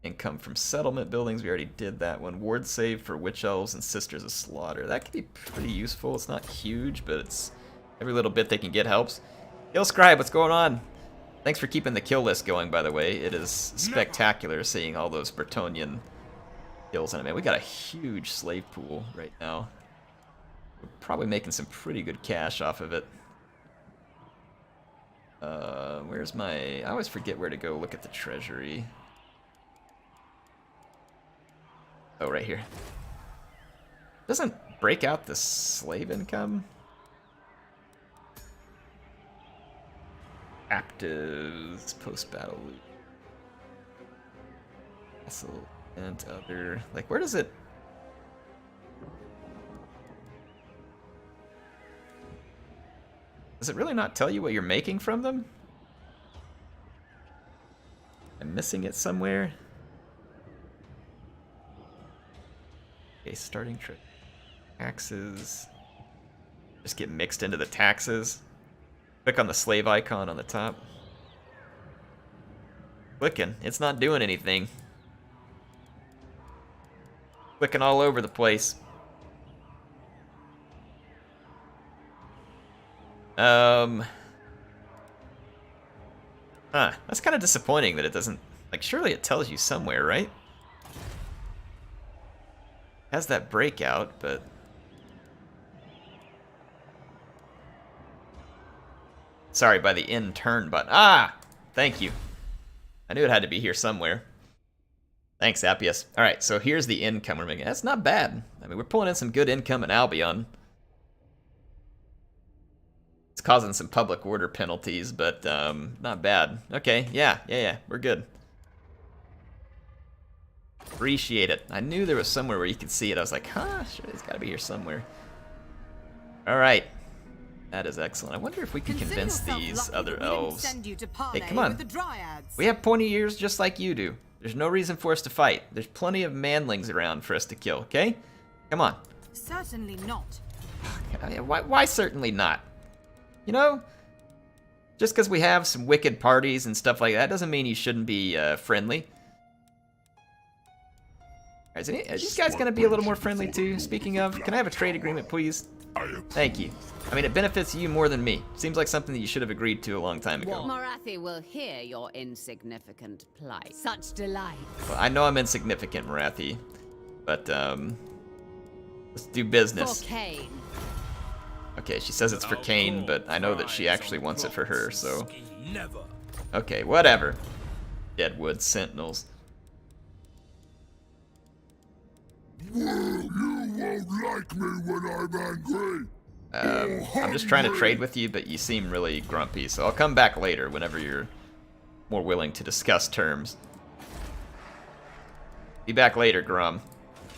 Income from settlement buildings. We already did that one. Ward save for witch elves and sisters of slaughter. That could be pretty useful. It's not huge, but it's every little bit they can get helps. Kill Scribe, what's going on? Thanks for keeping the kill list going, by the way. It is spectacular seeing all those Bretonnian kills in it. Man, we got a huge slave pool right now. We're probably making some pretty good cash off of it. Where's my... I always forget where to go look at the treasury. Oh, right here. Doesn't break out the slave income? Captives, post-battle loot. Castle and other... Like, where does it... Does it really not tell you what you're making from them? I'm missing it somewhere. Okay, starting trip. Taxes. Just get mixed into the taxes. Click on the slave icon on the top. Clicking. It's not doing anything. Clicking all over the place. Huh, that's kind of disappointing that it doesn't... Like, surely it tells you somewhere, right? Has that breakout, but... Sorry, by the in turn button. Ah! Thank you. I knew it had to be here somewhere. Thanks, Appius. Alright, so here's the income we're making. That's not bad. I mean, we're pulling in some good income in Albion. It's causing some public order penalties, but not bad. Okay, yeah, we're good. Appreciate it. I knew there was somewhere where you could see it. I was like, huh, sure, it's gotta be here somewhere. Alright. That is excellent. I wonder if we can convince these other elves. Hey, come on. We have pointy ears just like you do. There's no reason for us to fight. There's plenty of manlings around for us to kill, okay? Come on. Certainly not. Why certainly not? You know, just because we have some wicked parties and stuff like that doesn't mean you shouldn't be friendly. Are these guys going to be a little more friendly too? Speaking of, can I have a trade agreement, please? Thank you. I mean, it benefits you more than me. Seems like something that you should have agreed to a long time ago. Morathi will hear your insignificant plight. Such delight. Well, I know I'm insignificant, Morathi, but let's do business. For Cain. Okay, she says it's for Cain, but I know that she actually wants it for her, so... Never. Okay, whatever. Deadwood Sentinels. You won't like me when I'm angry. I'm just trying to trade with you, but you seem really grumpy, so I'll come back later whenever you're more willing to discuss terms. Be back later, Grom.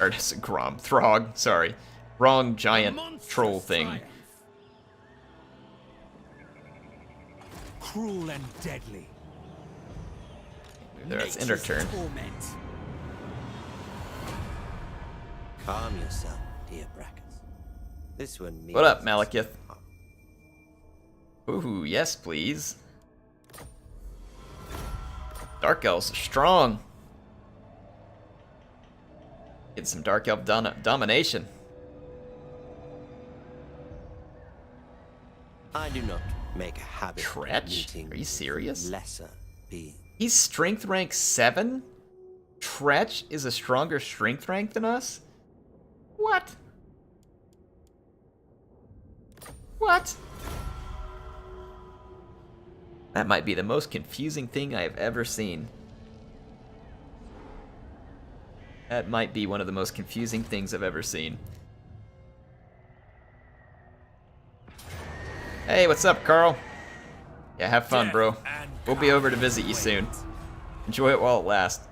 Or, Grom. Throg, sorry. Wrong giant troll thing. Cruel and deadly. There, it's in her turn. Torment. Calm yourself, dear Brackets. This one means... What up, Malekith? Ooh, yes, please. Dark Elves are strong. Get some Dark Elf domination. I do not make a habit of Tretch? meeting Are you serious? lesser beings. He's strength rank 7? Tretch is a stronger strength rank than us? What? What? That might be the most confusing thing I have ever seen. That might be one of the most confusing things I've ever seen. Hey, what's up, Karl? Yeah, have fun, bro. We'll be over to visit you soon. Enjoy it while it lasts.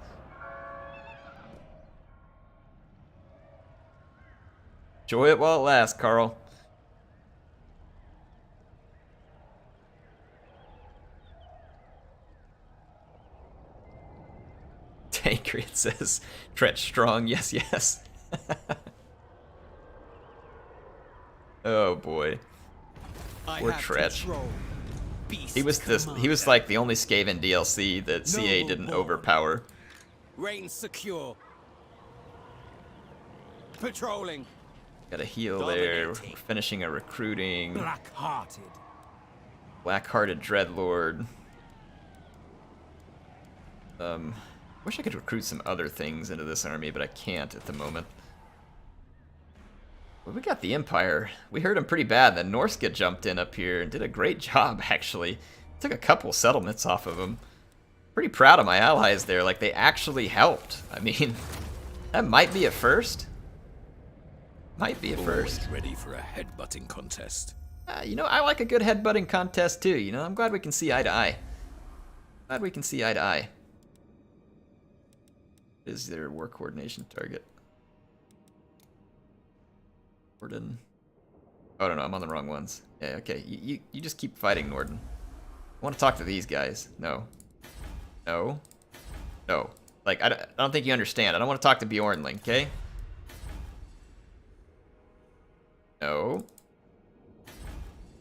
Enjoy it while it lasts, Karl. Tancred says, Tretch strong, yes, yes. Oh boy. Poor Tretch. He was like the only Skaven DLC that CA didn't overpower. Reign secure. Patrolling. Got a heal there. We're finishing our recruiting. Black-hearted. Black-hearted Dreadlord. Wish I could recruit some other things into this army, but I can't at the moment. Well, we got the Empire. We hurt them pretty bad. Then Norska jumped in up here and did a great job, actually. Took a couple settlements off of them. Pretty proud of my allies there. Like, they actually helped. I mean, that might be a first. Might be a first. Always ready for a headbutting contest. You know, I like a good headbutting contest too. You know, I'm glad we can see eye to eye. Glad we can see eye to eye. Is their war coordination target? Norden. Oh no, I'm on the wrong ones. Yeah, okay. You just keep fighting, Norden. I want to talk to these guys. No. No. No. Like, I don't think you understand. I don't want to talk to Bjornling, okay? No.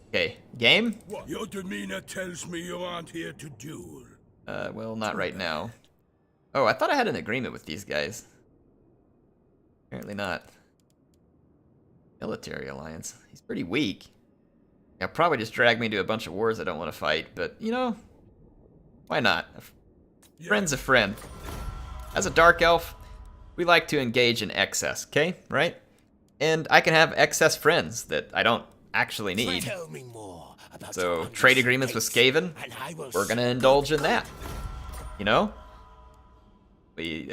Okay, game? Your demeanor tells me you aren't here to duel. Well, not right now. Oh, I thought I had an agreement with these guys. Apparently not. Military alliance. He's pretty weak. He'll probably just drag me to a bunch of wars I don't want to fight, but, you know, Why not? Friend's a friend. As a dark elf, we like to engage in excess, okay? Right? And I can have excess friends that I don't actually need. Tell me more about So, your trade agreements with Skaven, and I will we're gonna indulge in that. You know? We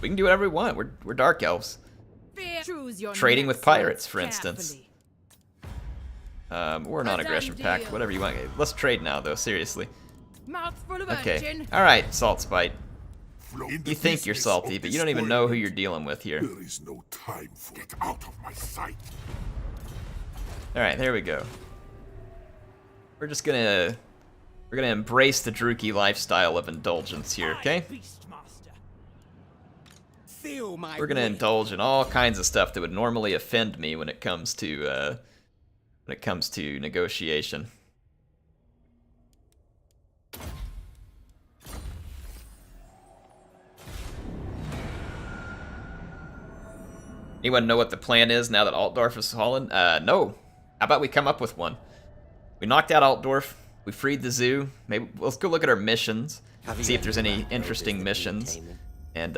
can do whatever we want. We're dark elves. Choose your Trading with next pirates, words for instance. carefully. We're a non-aggression pact. Whatever you want. Let's trade now, though. Seriously. Mouthful of Okay. urchin. All right, Salt Spite. In the You think you're business salty, of but you don't even know who destroying you're dealing with here. There is no time for it. Out of my sight. All right, there we go. We're gonna embrace the Druki lifestyle of indulgence here, okay? Feel my We're gonna weight. indulge in all kinds of stuff that would normally offend me when it comes to negotiation. Anyone know what the plan is now that Altdorf is fallen? No. How about we come up with one? We knocked out Altdorf. We freed the zoo. Maybe let's go look at our missions. See if there's any interesting missions. And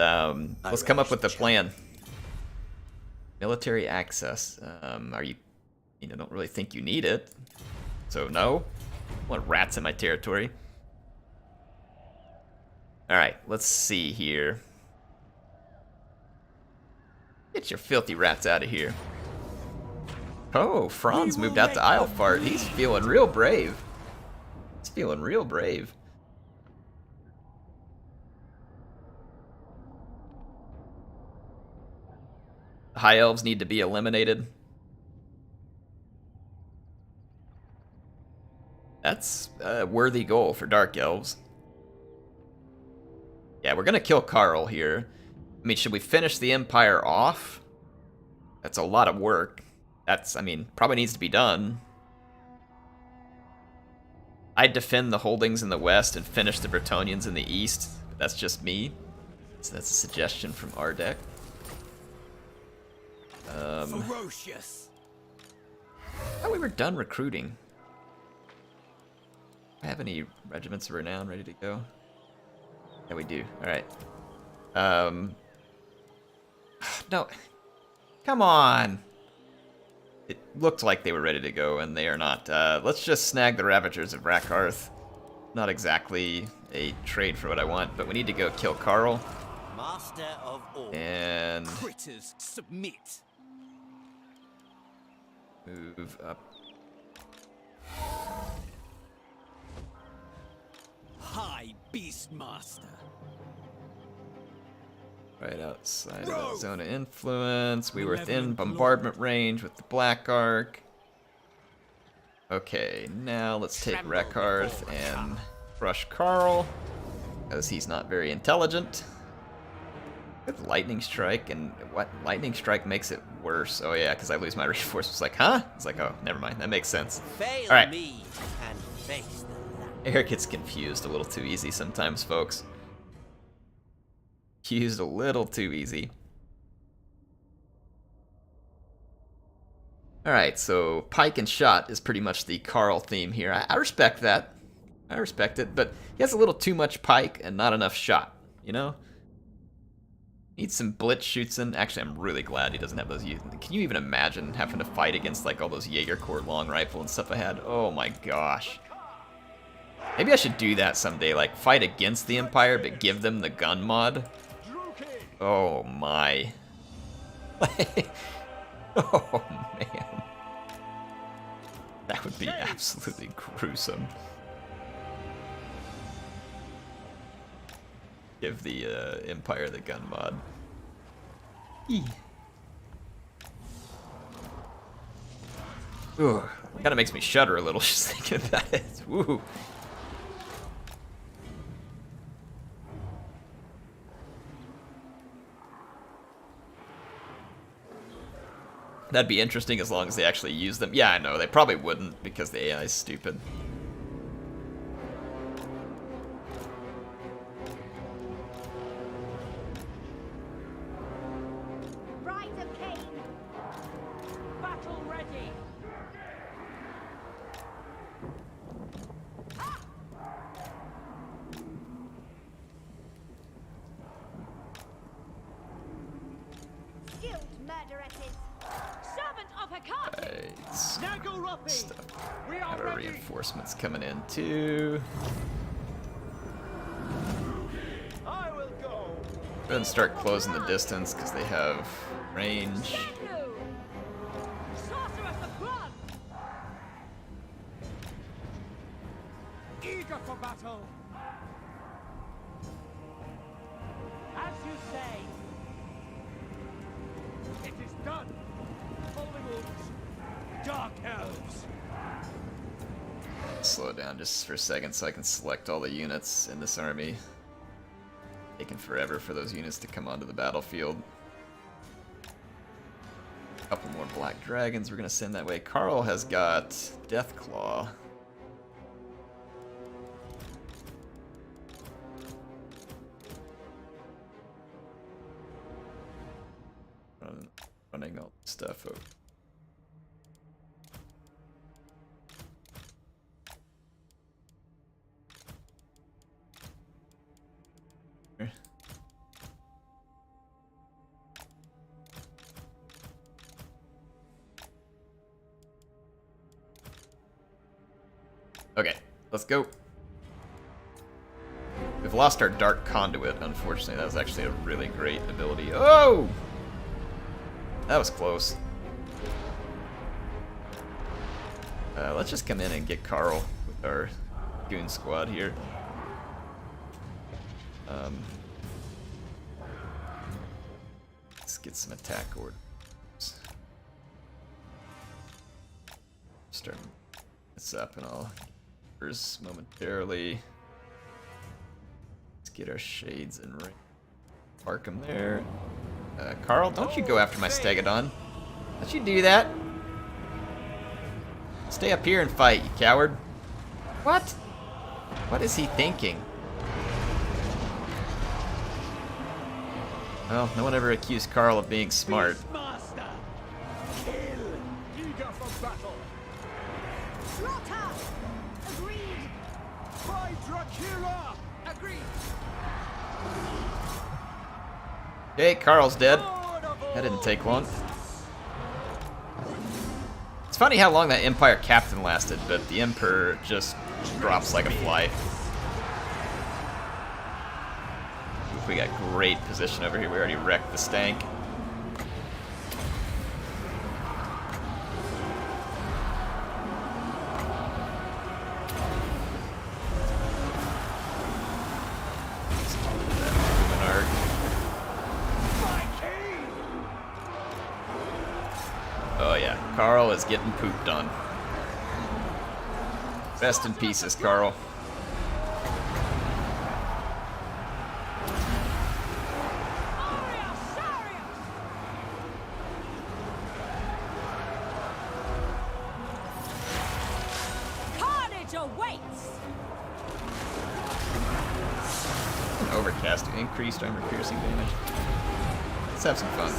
let's come up with a plan. Military access. Are you don't really think you need it. So no. I want rats in my territory. Alright, let's see here. Get your filthy rats out of here. Oh, Franz moved out to Islefart. He's feeling real brave. He's feeling real brave. High elves need to be eliminated. That's a worthy goal for dark elves. Yeah, we're gonna kill Karl here. I mean, should we finish the Empire off? That's a lot of work. Probably needs to be done. I'd defend the holdings in the west and finish the Bretonnians in the east. But that's just me. So that's a suggestion from Ardek. Ferocious. Oh, we were done recruiting. Do I have any regiments of renown ready to go? Yeah, we do. Alright. No. Come on. It looked like they were ready to go, and they are not. Let's just snag the Ravagers of RAKARTH. Not exactly a trade for what I want, but we need to go kill Karl. Master of all. And Critters submit. move up. High Beastmaster. Right outside of that zone of influence. We were within bombardment range with the Black Ark. Okay, now let's take RAKARTH and crush Karl, because he's not very intelligent. With Lightning Strike, and what? Lightning Strike makes it worse. Oh yeah, because I lose my reinforcements. Like, huh? It's like, oh, never mind. That makes sense. Fail Alright. me and face the light. Eric gets confused a little too easy sometimes, folks. Confused a little too easy. Alright, so pike and shot is pretty much the Karl theme here. I respect that. I respect it, but he has a little too much pike and not enough shot, you know? Needs some blitz shoots in. Actually, I'm really glad he doesn't have those. Can you even imagine having to fight against like all those Jaeger Corps long rifle and stuff I had? Oh my gosh. Maybe I should do that someday, like fight against the Empire but give them the gun mod. Oh my. Oh man. That would be absolutely gruesome. Give the Empire the gun mod. Ooh, kind of makes me shudder a little just thinking about it. Woo. That'd be interesting as long as they actually use them. Yeah, I know, they probably wouldn't because the AI is stupid. Right of Cain. Battle ready. upgrades. Stuff. Have our reinforcements coming in too. Go ahead and start closing the distance because they have range. Sorceress of blood! Eager for battle. As you say. It is done. Holy wounds. Dark elves. Slow it down just for a second so I can select all the units in this army. Taking forever for those units to come onto the battlefield. A couple more black dragons we're gonna send that way. Karl has got Deathclaw. Running all the stuff over. Okay, let's go. We've lost our Dark Conduit, unfortunately. That was actually a really great ability. Oh! That was close. Let's just come in and get Karl with our goon squad here. Let's get some attack orders. Start this up and I'll momentarily. Let's get our shades and ring. Park them there. Karl, don't you go after my Stegodon. Don't you do that. Stay up here and fight, you coward. What? What is he thinking? Well, no one ever accused Karl of being smart. Master. Kill. Eager for battle. Slaughter! Agreed! By Dracula. Agreed. Okay, Karl's dead. That didn't take long. It's funny how long that Empire Captain lasted, but the Emperor just drops like a fly. We got great position over here. We already wrecked the stank. Oh yeah, Karl is getting pooped on. Rest in pieces, Karl. Carnage awaits! Overcast to increased armor piercing damage. Let's have some fun.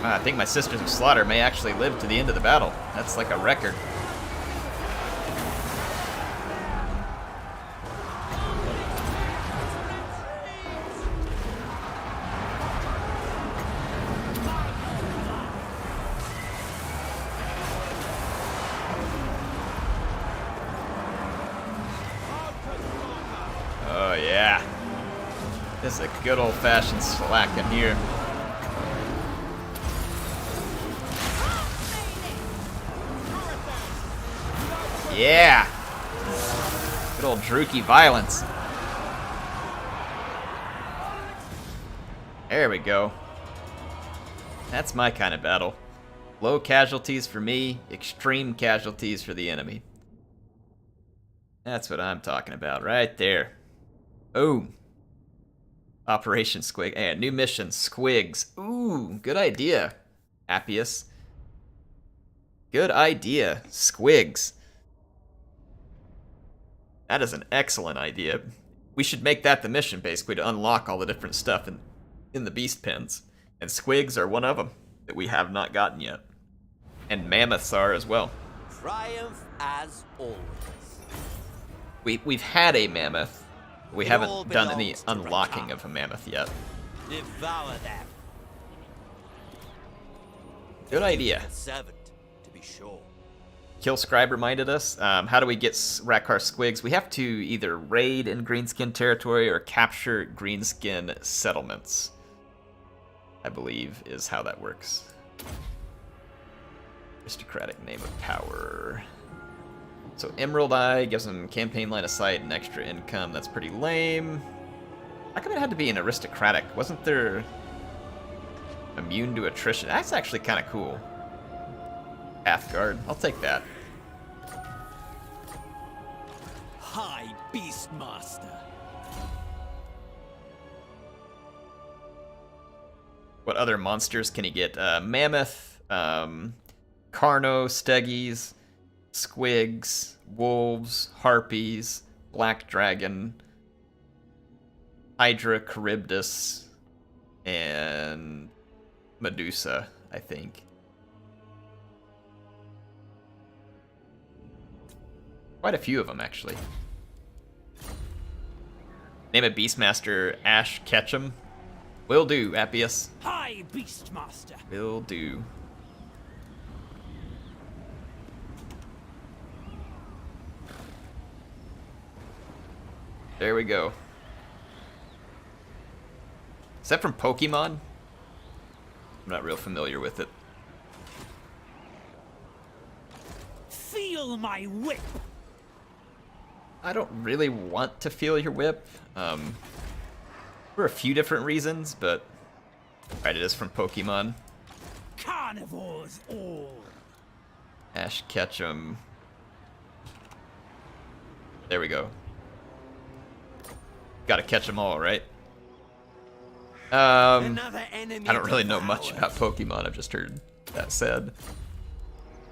I think my Sisters of Slaughter may actually live to the end of the battle. That's like a record. Oh yeah. This is a good old-fashioned slacking here. Yeah! Good old Druki violence. There we go. That's my kind of battle. Low casualties for me, extreme casualties for the enemy. That's what I'm talking about right there. Oh. Operation Squig. Hey, new mission, Squigs. Ooh, good idea, Appius. Good idea, Squigs. That is an excellent idea. We should make that the mission, basically, to unlock all the different stuff in the beast pens. And squigs are one of them that we have not gotten yet. And mammoths are as well. Triumph as always. We've had a mammoth. We It haven't all done any belongs to unlocking RAKARTH. of a mammoth yet. Devour them. Good idea. A servant, to be sure. Killscribe reminded us. How do we get RAKARTH squigs? We have to either raid in Greenskin territory or capture Greenskin settlements, I believe, is how that works. Aristocratic name of power. So Emerald Eye gives them campaign line of sight and extra income. That's pretty lame. How come it had to be an aristocratic? Wasn't there immune to attrition? That's actually kind of cool. Pathguard. I'll take that. High Beastmaster. What other monsters can he get? Mammoth, Carno, Steggies, Squigs, Wolves, Harpies, Black Dragon, Hydra, Charybdis, and Medusa, I think. Quite a few of them, actually. Name a Beastmaster, Ash Ketchum. Will do, Appius. High Beastmaster. Will do. There we go. Is that from Pokemon? I'm not real familiar with it. Feel my whip. I don't really want to feel your whip. For a few different reasons, but right, it is from Pokemon. Carnivores all. Ash Ketchum. There we go. Gotta catch them all, right? Another enemy I don't really know devoured. much about Pokemon. I've just heard that said.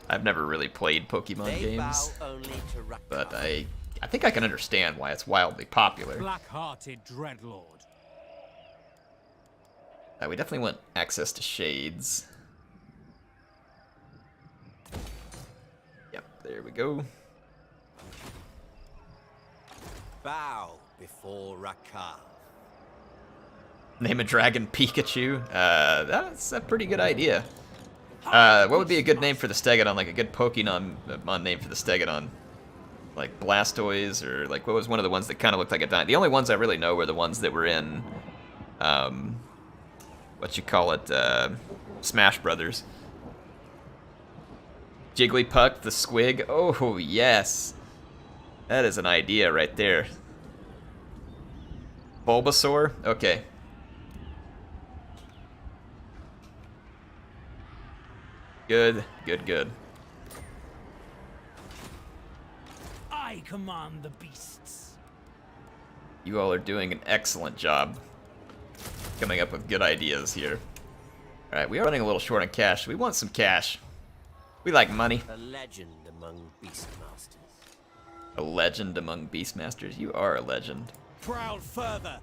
I've never really played Pokemon They games, bow only to RAKARTH. but I think I can understand why it's wildly popular. Black-hearted dreadlord. We definitely want access to shades. Yep, there we go. Bow before RAKARTH. Name a dragon Pikachu. That's a pretty good idea. What would be a good name for the Stegodon? Like a good Pokemon name for the Stegodon? Like Blastoise, or like what was one of the ones that kind of looked like a dino? The only ones I really know were the ones that were in, what you call it, Smash Brothers. Jigglypuff, the Squig. Oh yes, that is an idea right there. Bulbasaur. Okay. Good, good, good. I command the beasts. You all are doing an excellent job coming up with good ideas here. Alright, we are running a little short on cash. We want some cash. We like money. A legend among beastmasters. A legend among Beastmasters. You are a legend. Prowl further.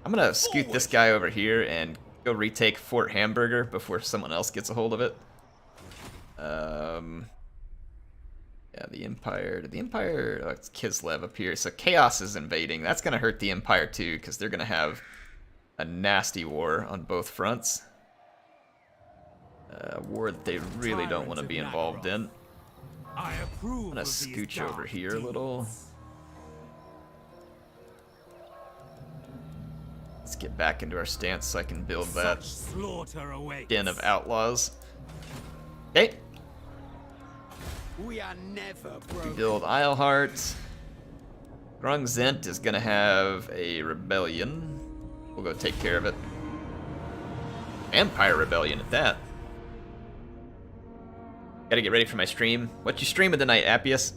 I'm gonna scoot this guy over here and go retake Fort Hamburger before someone else gets a hold of it. Yeah, the Empire. The Empire. Oh, it's Kislev up here. So Chaos is invading. That's gonna hurt the Empire too, because they're gonna have a nasty war on both fronts. A war that they really don't want to be involved in. I approve. I'm gonna of these scooch over dark here a little. deeds. Let's get back into our stance so I can build that Such slaughter awaits. den of outlaws. Okay, We are never we broken. build Isleheart. Grungzent is gonna have a rebellion. We'll go take care of it. Empire rebellion at that. Gotta get ready for my stream. What you streaming tonight, Appius?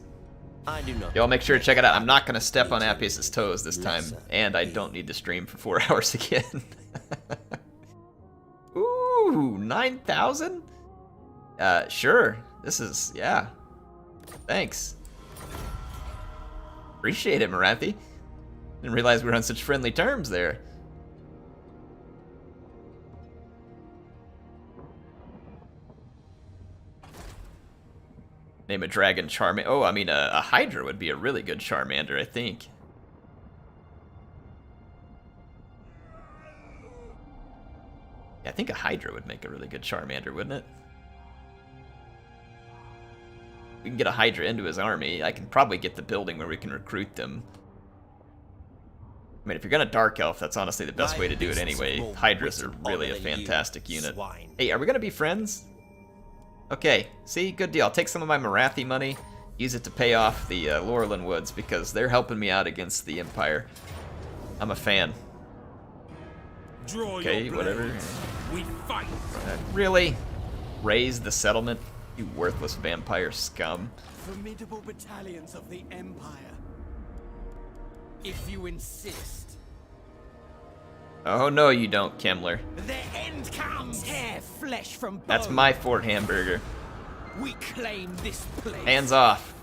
I do not. Y'all make sure to check it out. I'm not gonna step on Appius's toes this time, and I don't need to stream for 4 hours again. Ooh, 9,000? Sure. This is, yeah. Thanks. Appreciate it, Marathi. Didn't realize we were on such friendly terms there. Name a dragon Charmander. Oh, I mean, a Hydra would be a really good Charmander, I think. Yeah, I think a Hydra would make a really good Charmander, wouldn't it? we can get a Hydra into his army. I can probably get the building where we can recruit them. I mean, if you're gonna Dark Elf, that's honestly the best way to do it anyway. Hydras are really a fantastic unit. Hey, are we gonna be friends? Okay, see, good deal. I'll take some of my Marathi money, use it to pay off the Laurelin Woods, because they're helping me out against the Empire. I'm a fan. Okay, whatever. We fight. Really? Raise the settlement? You worthless vampire scum. Formidable battalions of the Empire. If you insist. Oh no, you don't, Kemmler. The end comes. Tear flesh from bone. That's my Fort Hamburger. We claim this place. Hands off.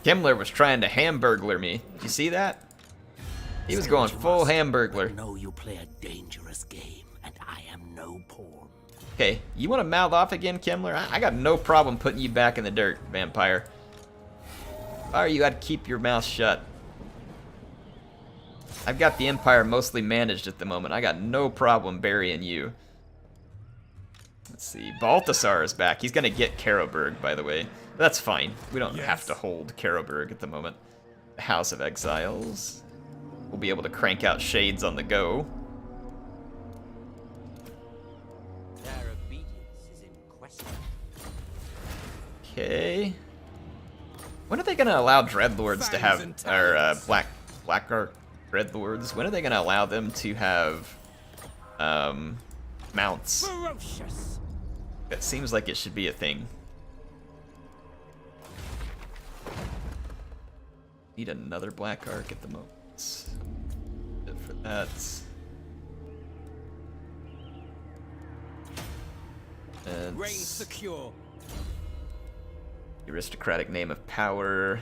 Kemmler was trying to hamburglar me. Did you see that? He was going full hamburglar. No, you play a dangerous game, and I am no pawn. Okay, you want to mouth off again, Kemmler? I got no problem putting you back in the dirt, vampire. Or you got to keep your mouth shut. I've got the Empire mostly managed at the moment. I got no problem burying you. Let's see. Balthasar is back. He's going to get Karoberg, by the way. That's fine. We don't have to hold Karoberg at the moment. The House of Exiles. We'll be able to crank out shades on the go. Their obedience is in question. Okay. When are they going to allow Dreadlords to have, or Blackguard Dreadlords, when are they going to allow them to have mounts? Ferocious. That seems like it should be a thing. Need another Black Ark at the moment. Good for that. And Reign secure. the aristocratic name of power.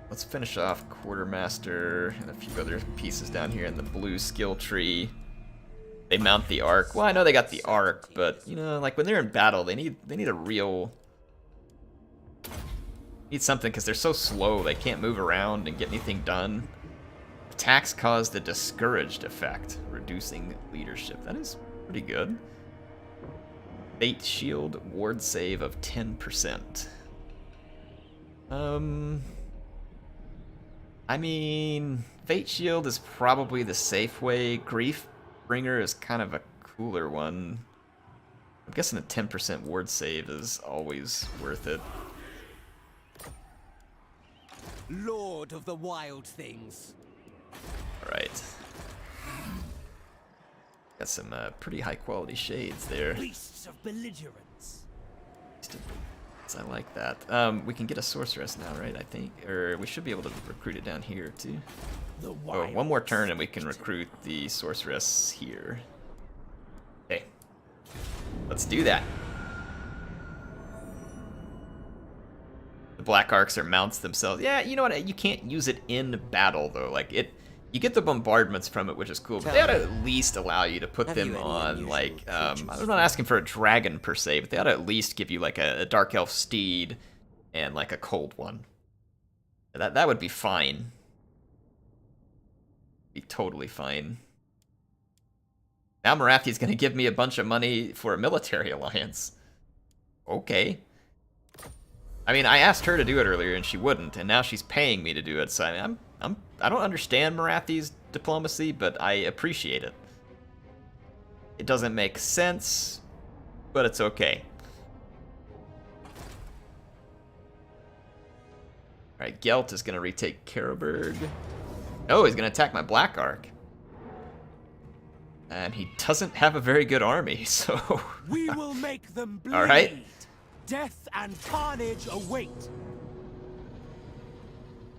Let's finish off Quartermaster and a few other pieces down here in the blue skill tree. They mount the Ark. Well, I know they got the Ark, but you know, like when they're in battle, they need a real something because they're so slow. They can't move around and get anything done. Attacks cause the discouraged effect, reducing leadership. That is pretty good. Fate shield ward save of 10%. I mean, Fate Shield is probably the safe way. Grief Bringer is kind of a cooler one. I'm guessing a 10% ward save is always worth it. Lord of the wild things. Alright. Got some pretty high quality shades there. Beasts of belligerence. I like that. We can get a sorceress now, right? I think, or we should be able to recruit it down here too. Oh, one more turn and we can recruit the sorceress here. Okay, let's do that. The Black Arcs are mounts themselves. Yeah, you know what? You can't use it in battle though. Like it, you get the bombardments from it, which is cool. But they ought to at least allow you to put them on, like, I'm not asking for a dragon per se, but they ought to at least give you like a Dark Elf steed and like a cold one. That would be fine. Be totally fine. Now Marathi's gonna give me a bunch of money for a military alliance. Okay. I mean, I asked her to do it earlier and she wouldn't, and now she's paying me to do it. So I mean, I don't understand Marathi's diplomacy, but I appreciate it. It doesn't make sense, but it's okay. Alright, Gelt is going to retake Karoberg. Oh, he's going to attack my Black Ark. And he doesn't have a very good army, so... We will make them bleed. Alright. Death and carnage await.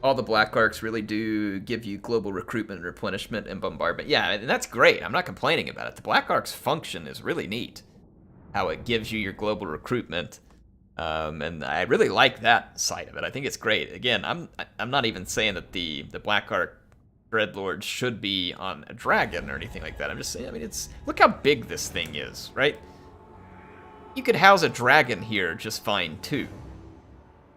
All the Black Arcs really do give you global recruitment, replenishment, and bombardment. Yeah, and that's great. I'm not complaining about it. The Black Arc's function is really neat. How it gives you your global recruitment. And I really like that side of it. I think it's great. Again, I'm not even saying that the Black Arc Dreadlord should be on a dragon or anything like that. I'm just saying, I mean, look how big this thing is, right? You could house a dragon here just fine, too.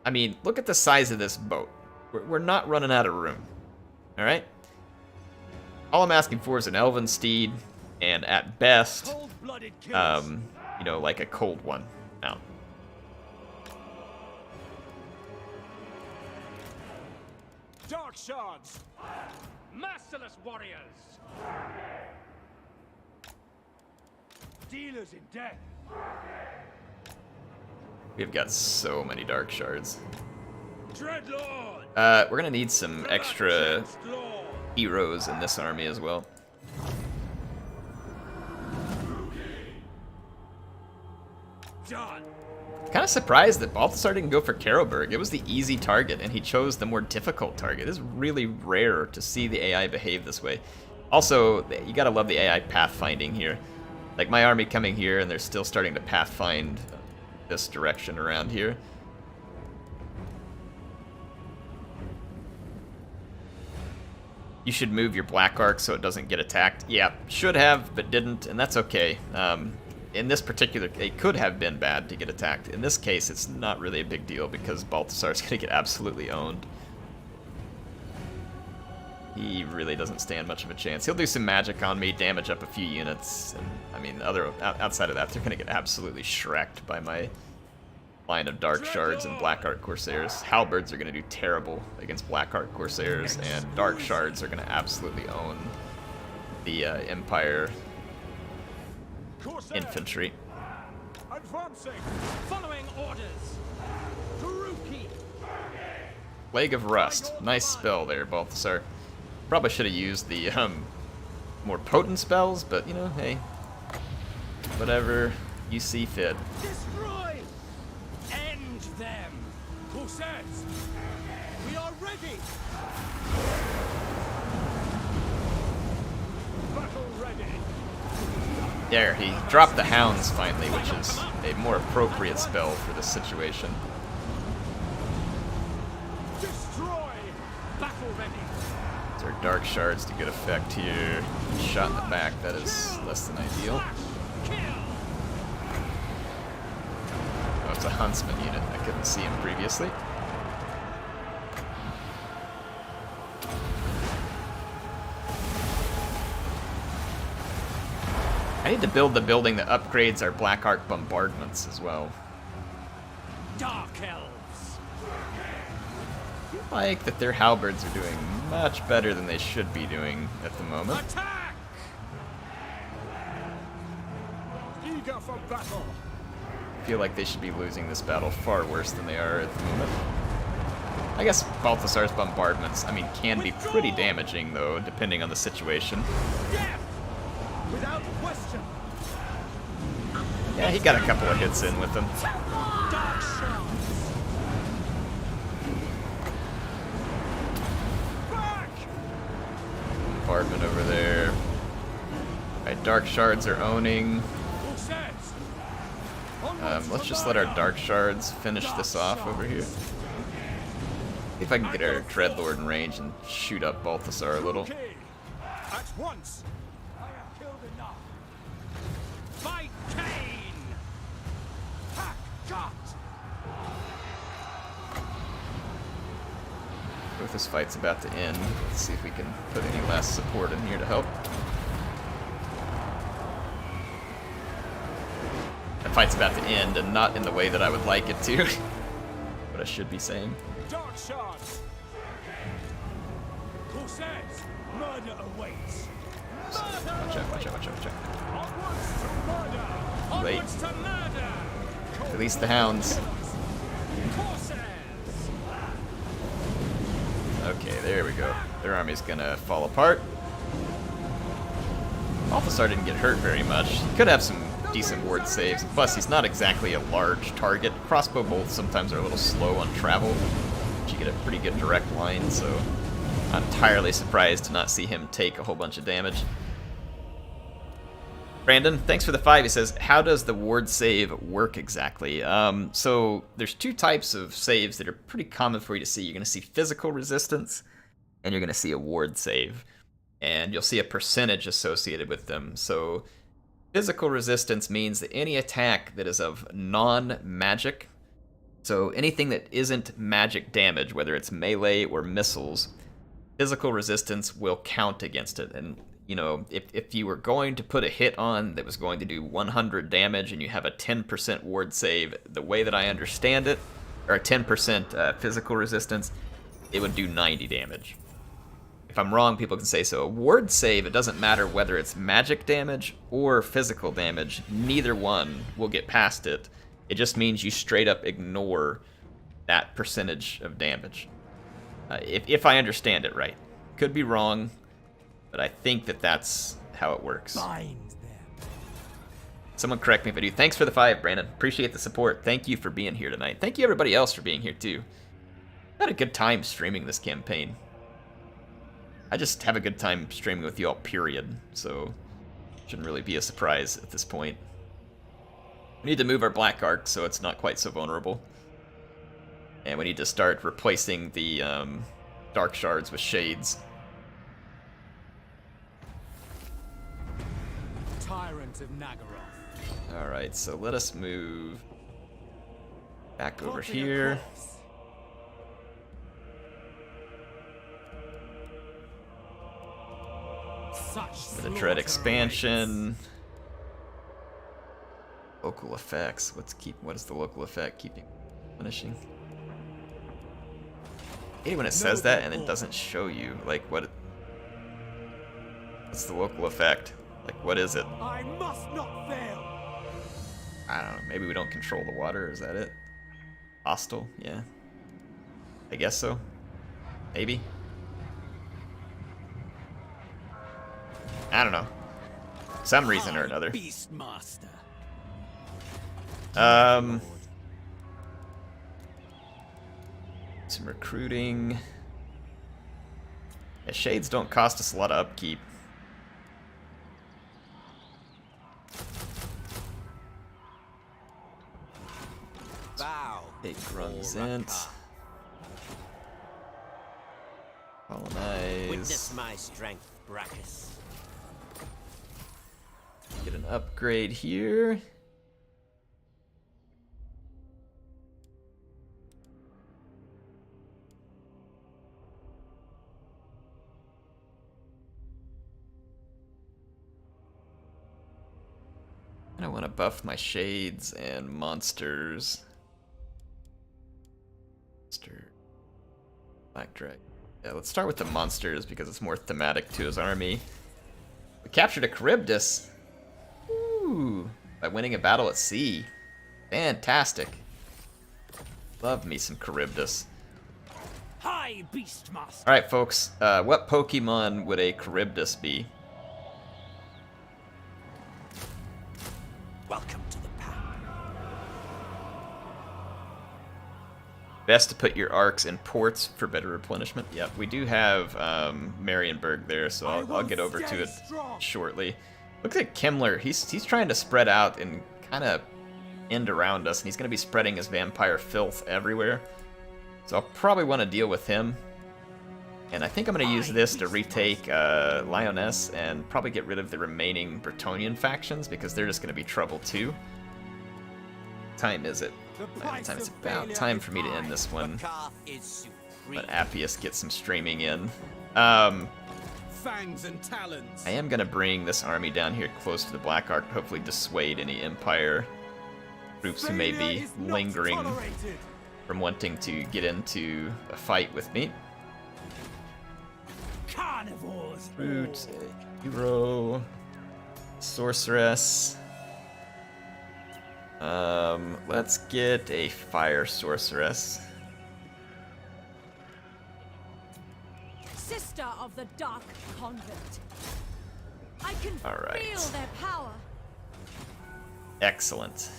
I mean, look at the size of this boat. We're not running out of room. Alright? All I'm asking for is an elven steed, and at best, you know, like a cold one. mount. Dark shards! Merciless warriors! Dealers in death! We've got so many dark shards. Dreadlord! We're gonna need some extra heroes in this army as well. Done! Kind of surprised that Balthasar didn't go for Karlberg. It was the easy target, and he chose the more difficult target. It's really rare to see the AI behave this way. Also, you gotta love the AI pathfinding here. Like, my army coming here, and they're still starting to pathfind this direction around here. You should move your Black Arc so it doesn't get attacked. Yeah, should have, but didn't, and that's okay. In this particular, it could have been bad to get attacked. In this case, it's not really a big deal because Balthasar's gonna get absolutely owned. He really doesn't stand much of a chance. He'll do some magic on me, damage up a few units, and I mean, outside of that, they're gonna get absolutely shreked by my line of Dark Shards and Black Arc Corsairs. Halberds are gonna do terrible against Black Arc Corsairs, and Dark Shards are gonna absolutely own the Empire infantry. Advancing! Following orders! Kuruki! Plague of Rust. Nice spell there, Balthasar. Probably should have used the more potent spells, but you know, hey, whatever you see fit. Destroy! End them! Corsairs! We are ready! Battle ready! There, he dropped the Hounds finally, which is a more appropriate spell for this situation. Destroy! Battle ready! Our Dark Shards to good effect here. Shot in the back, that is less than ideal. Oh, it's a Huntsman unit. I couldn't see him previously. I need to build the building that upgrades our Black Arc bombardments as well. Dark Elves! I like that their halberds are doing much better than they should be doing at the moment. Attack! Eager for battle! I feel like they should be losing this battle far worse than they are at the moment. I guess Balthasar's bombardments, I mean, can be pretty damaging, though, depending on the situation. Death! Without question! Yeah, he got a couple of hits in with them. Dark shards! Back! Bombardment over there. Alright, Dark Shards are owning. Corsairs! Let's just let our Dark Shards finish this off over here. See if I can get our Dreadlord in range and shoot up Balthasar a little. At once! I have killed enough! Fight Cain! Hack Gut! Both this fight's about to end. Let's see if we can put any last support in here to help. The fight's about to end, and not in the way that I would like it to. What I should be saying. Dark shards! Corsairs! Murder awaits! Murder! Watch out, watch out, watch out, watch out. Onwards to murder! Late. Onwards to murder! Release the Hounds. Corsairs! Okay, there we go. Their army's gonna fall apart. Balthasar didn't get hurt very much. He could have some decent ward saves. Plus, he's not exactly a large target. Crossbow bolts sometimes are a little slow on travel, but you get a pretty good direct line, so I'm entirely surprised to not see him take a whole bunch of damage. Brandon, thanks for the 5. He says, how does the ward save work exactly? So there's two types of saves that are pretty common for you to see. You're going to see physical resistance, and you're going to see a ward save. And you'll see a percentage associated with them. So physical resistance means that any attack that is of non-magic, so anything that isn't magic damage, whether it's melee or missiles, physical resistance will count against it. And you know, if you were going to put a hit on that was going to do 100 damage and you have a 10% ward save, the way that I understand it, or a 10% physical resistance, it would do 90 damage. If I'm wrong, people can say so. A ward save, it doesn't matter whether it's magic damage or physical damage. Neither one will get past it. It just means you straight up ignore that percentage of damage. If I understand it right. Could be wrong, but I think that that's how it works. Someone correct me if I do. Thanks for the 5, Brandon. Appreciate the support. Thank you for being here tonight. Thank you everybody else for being here too. I had a good time streaming this campaign. I just have a good time streaming with y'all, period. So, shouldn't really be a surprise at this point. We need to move our Black Arc so it's not quite so vulnerable. And we need to start replacing the Dark Shards with Shades. Tyrant of Nagaroth. Alright, so let us move back over here. Such The Dread expansion. Local effects. What is the local effect keeping punishing? I hate when it says that and it doesn't show you like what's the local effect? Like what is it? I must not fail. I don't know. Maybe we don't control the water. Is that it? Hostile? Yeah. I guess so. Maybe. I don't know. Some reason or another. Beastmaster. Some recruiting. Yeah, Shades don't cost us a lot of upkeep. Bow. Take Grunzent. Colonize. Witness my strength, Brachus. Get an upgrade here. I want to buff my Shades and monsters. Monster. Black Dragon. Yeah, let's start with the monsters because it's more thematic to his army. We captured a Charybdis. Ooh, by winning a battle at sea. Fantastic. Love me some Charybdis. Hi, Beastmaster. Alright, folks. What Pokemon would a Charybdis be? Welcome to the pack. Best to put your arcs in ports for better replenishment. Yep, we do have Marienburg there, so I'll get over to it shortly. Look at Kimmler. He's trying to spread out and kind of end around us, and he's going to be spreading his vampire filth everywhere. So I'll probably want to deal with him. And I think I'm going to use this to retake Lyoness and probably get rid of the remaining Bretonnian factions because they're just going to be trouble too. What time is it? Time. It's about time for me to end this one. Let Appius get some streaming in. Fangs and talons. I am going to bring this army down here close to the Black Ark, hopefully dissuade any Empire troops who may be lingering from wanting to get into a fight with me. Carnivores. Root, Hero, Sorceress. Let's get a Fire Sorceress. Sister of the Dark Convent. I can Alright. feel their power. Excellent.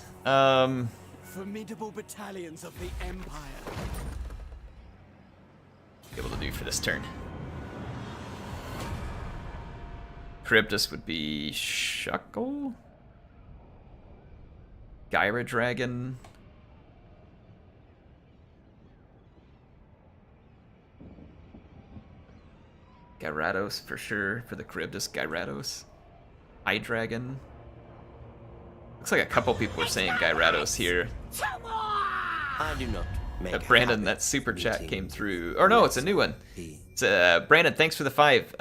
Formidable battalions of the Empire. Be able to do for this turn. Charybdis would be Shuckle? Gyra Dragon. Gyarados for sure for the Charybdis. Gyarados. Eye Dragon. Looks like a couple people are saying Gyarados here. I do not make Brandon, habit that super chat meeting came through. Or no, it's a new one. the It's, Brandon, thanks for the 5.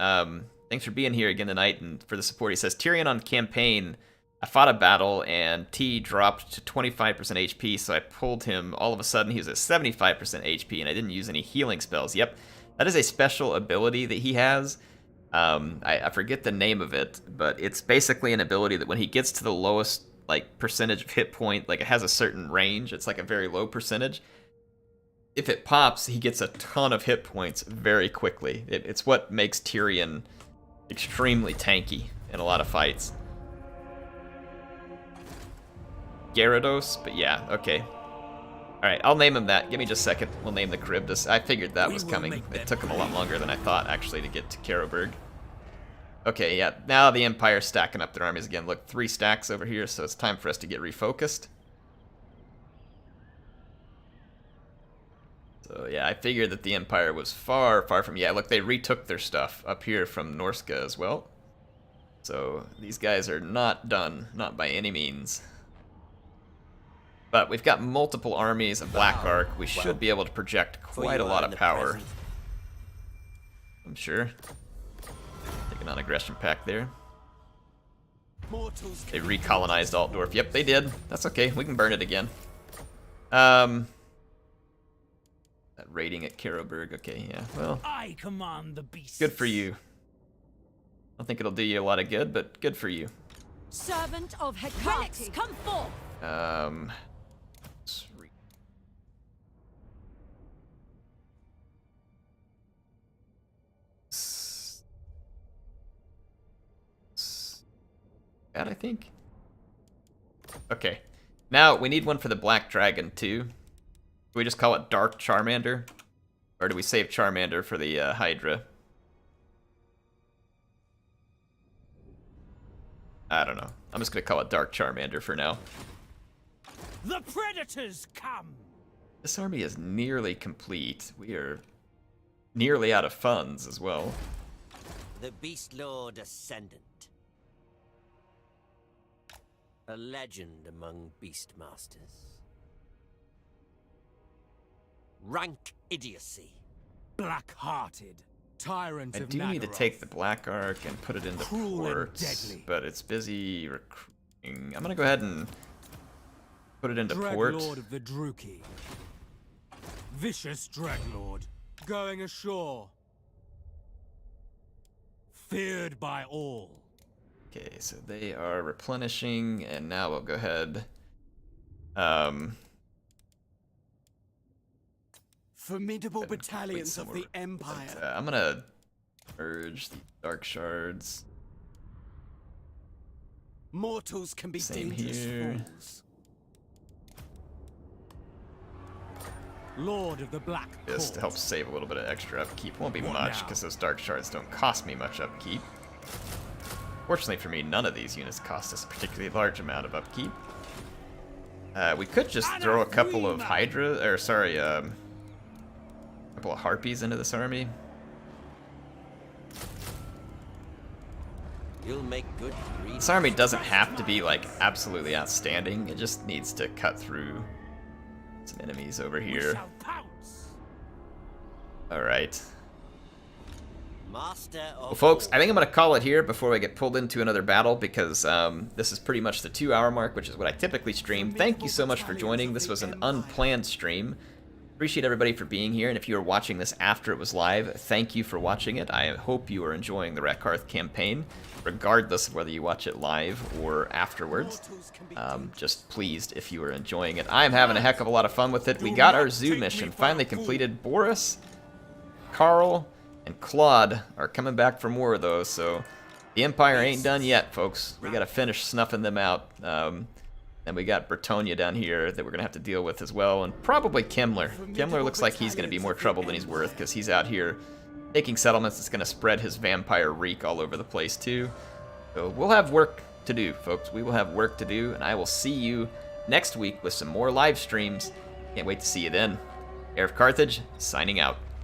Thanks for being here again tonight and for the support. He says, Tyrion on campaign, I fought a battle and T dropped to 25% HP, so I pulled him. All of a sudden, he was at 75% HP, and I didn't use any healing spells. Yep, that is a special ability that he has. I forget the name of it, but it's basically an ability that when he gets to the lowest like percentage of hit point, like it has a certain range, it's like a very low percentage. If it pops, he gets a ton of hit points very quickly. It's what makes Tyrion extremely tanky in a lot of fights. Gyarados, but yeah, okay. Alright, I'll name him that. Give me just a second. We'll name the Charybdis. I figured that was coming. It took him a lot longer than I thought, actually, to get to Karlberg. Okay, yeah, now the Empire's stacking up their armies again. Look, 3 stacks over here, so it's time for us to get refocused. So yeah, I figured that the Empire was far, far from... Yeah, look, they retook their stuff up here from Norska as well. So these guys are not done, not by any means. But we've got multiple armies of Black Ark. We should be able to project quite a lot of power. I'm sure. Taking on aggression pack there. They recolonized Altdorf. Yep, they did. That's okay. We can burn it again. That raiding at Karlberg. Okay, yeah. Well, I command the beasts. good for you. I don't think it'll do you a lot of good, but good for you. Servant of RAKARTH, come forth. Let's that, I think. Okay. Now, we need one for the Black Dragon, too. Do we just call it Dark Charmander? Or do we save Charmander for the Hydra? I don't know. I'm just going to call it Dark Charmander for now. The predators come! This army is nearly complete. We are nearly out of funds as well. The Beast Lord Ascendant. A legend among Beastmasters. Rank idiocy. Black-hearted. Tyrant I of do need to Nagaroth. take the Black Ark and put it into Cruel and ports, deadly. but it's busy recruiting. I'm gonna go ahead and put it into port. Dreadlord of the Druki. Vicious Dreadlord. Going ashore. Feared by all. Okay, so they are replenishing, and now we'll go ahead. Formidable Wait battalions some of more, the Empire. but, I'm gonna merge the Dark Shards. Mortals can be Same dangerous here. fools. Lord of the Black Just to Court. help save a little bit of extra upkeep. Won't be What much, now? because those Dark Shards don't cost me much upkeep. Fortunately for me, none of these units cost us a particularly large amount of upkeep. We could just throw a couple of Hydra, or sorry, a couple of Harpies into this army. You'll make good greed. This army doesn't have to be, like, absolutely outstanding. It just needs to cut through some enemies over We here. shall pounce. Alright. Master of Well, folks, all. I think I'm going to call it here before we get pulled into another battle, because this is pretty much the 2-hour mark, which is what I typically stream. Thank you so much for joining. This was an unplanned stream. Appreciate everybody for being here, and if you are watching this after it was live, thank you for watching it. I hope you are enjoying the RAKARTH campaign, regardless of whether you watch it live or afterwards. Just pleased if you are enjoying it. I'm having a heck of a lot of fun with it. We got our zoo mission finally completed. Boris, Karl, and Claude are coming back for more of those, so the Empire ain't done yet, folks. We gotta finish snuffing them out. And we got Bretonia down here that we're gonna have to deal with as well, and probably Kemmler. Kemmler looks like he's gonna be more trouble than he's worth, because he's out here taking settlements. It's gonna spread his vampire reek all over the place too. So we'll have work to do, folks. We will have work to do, and I will see you next week with some more live streams. Can't wait to see you then. Heir of Carthage, signing out.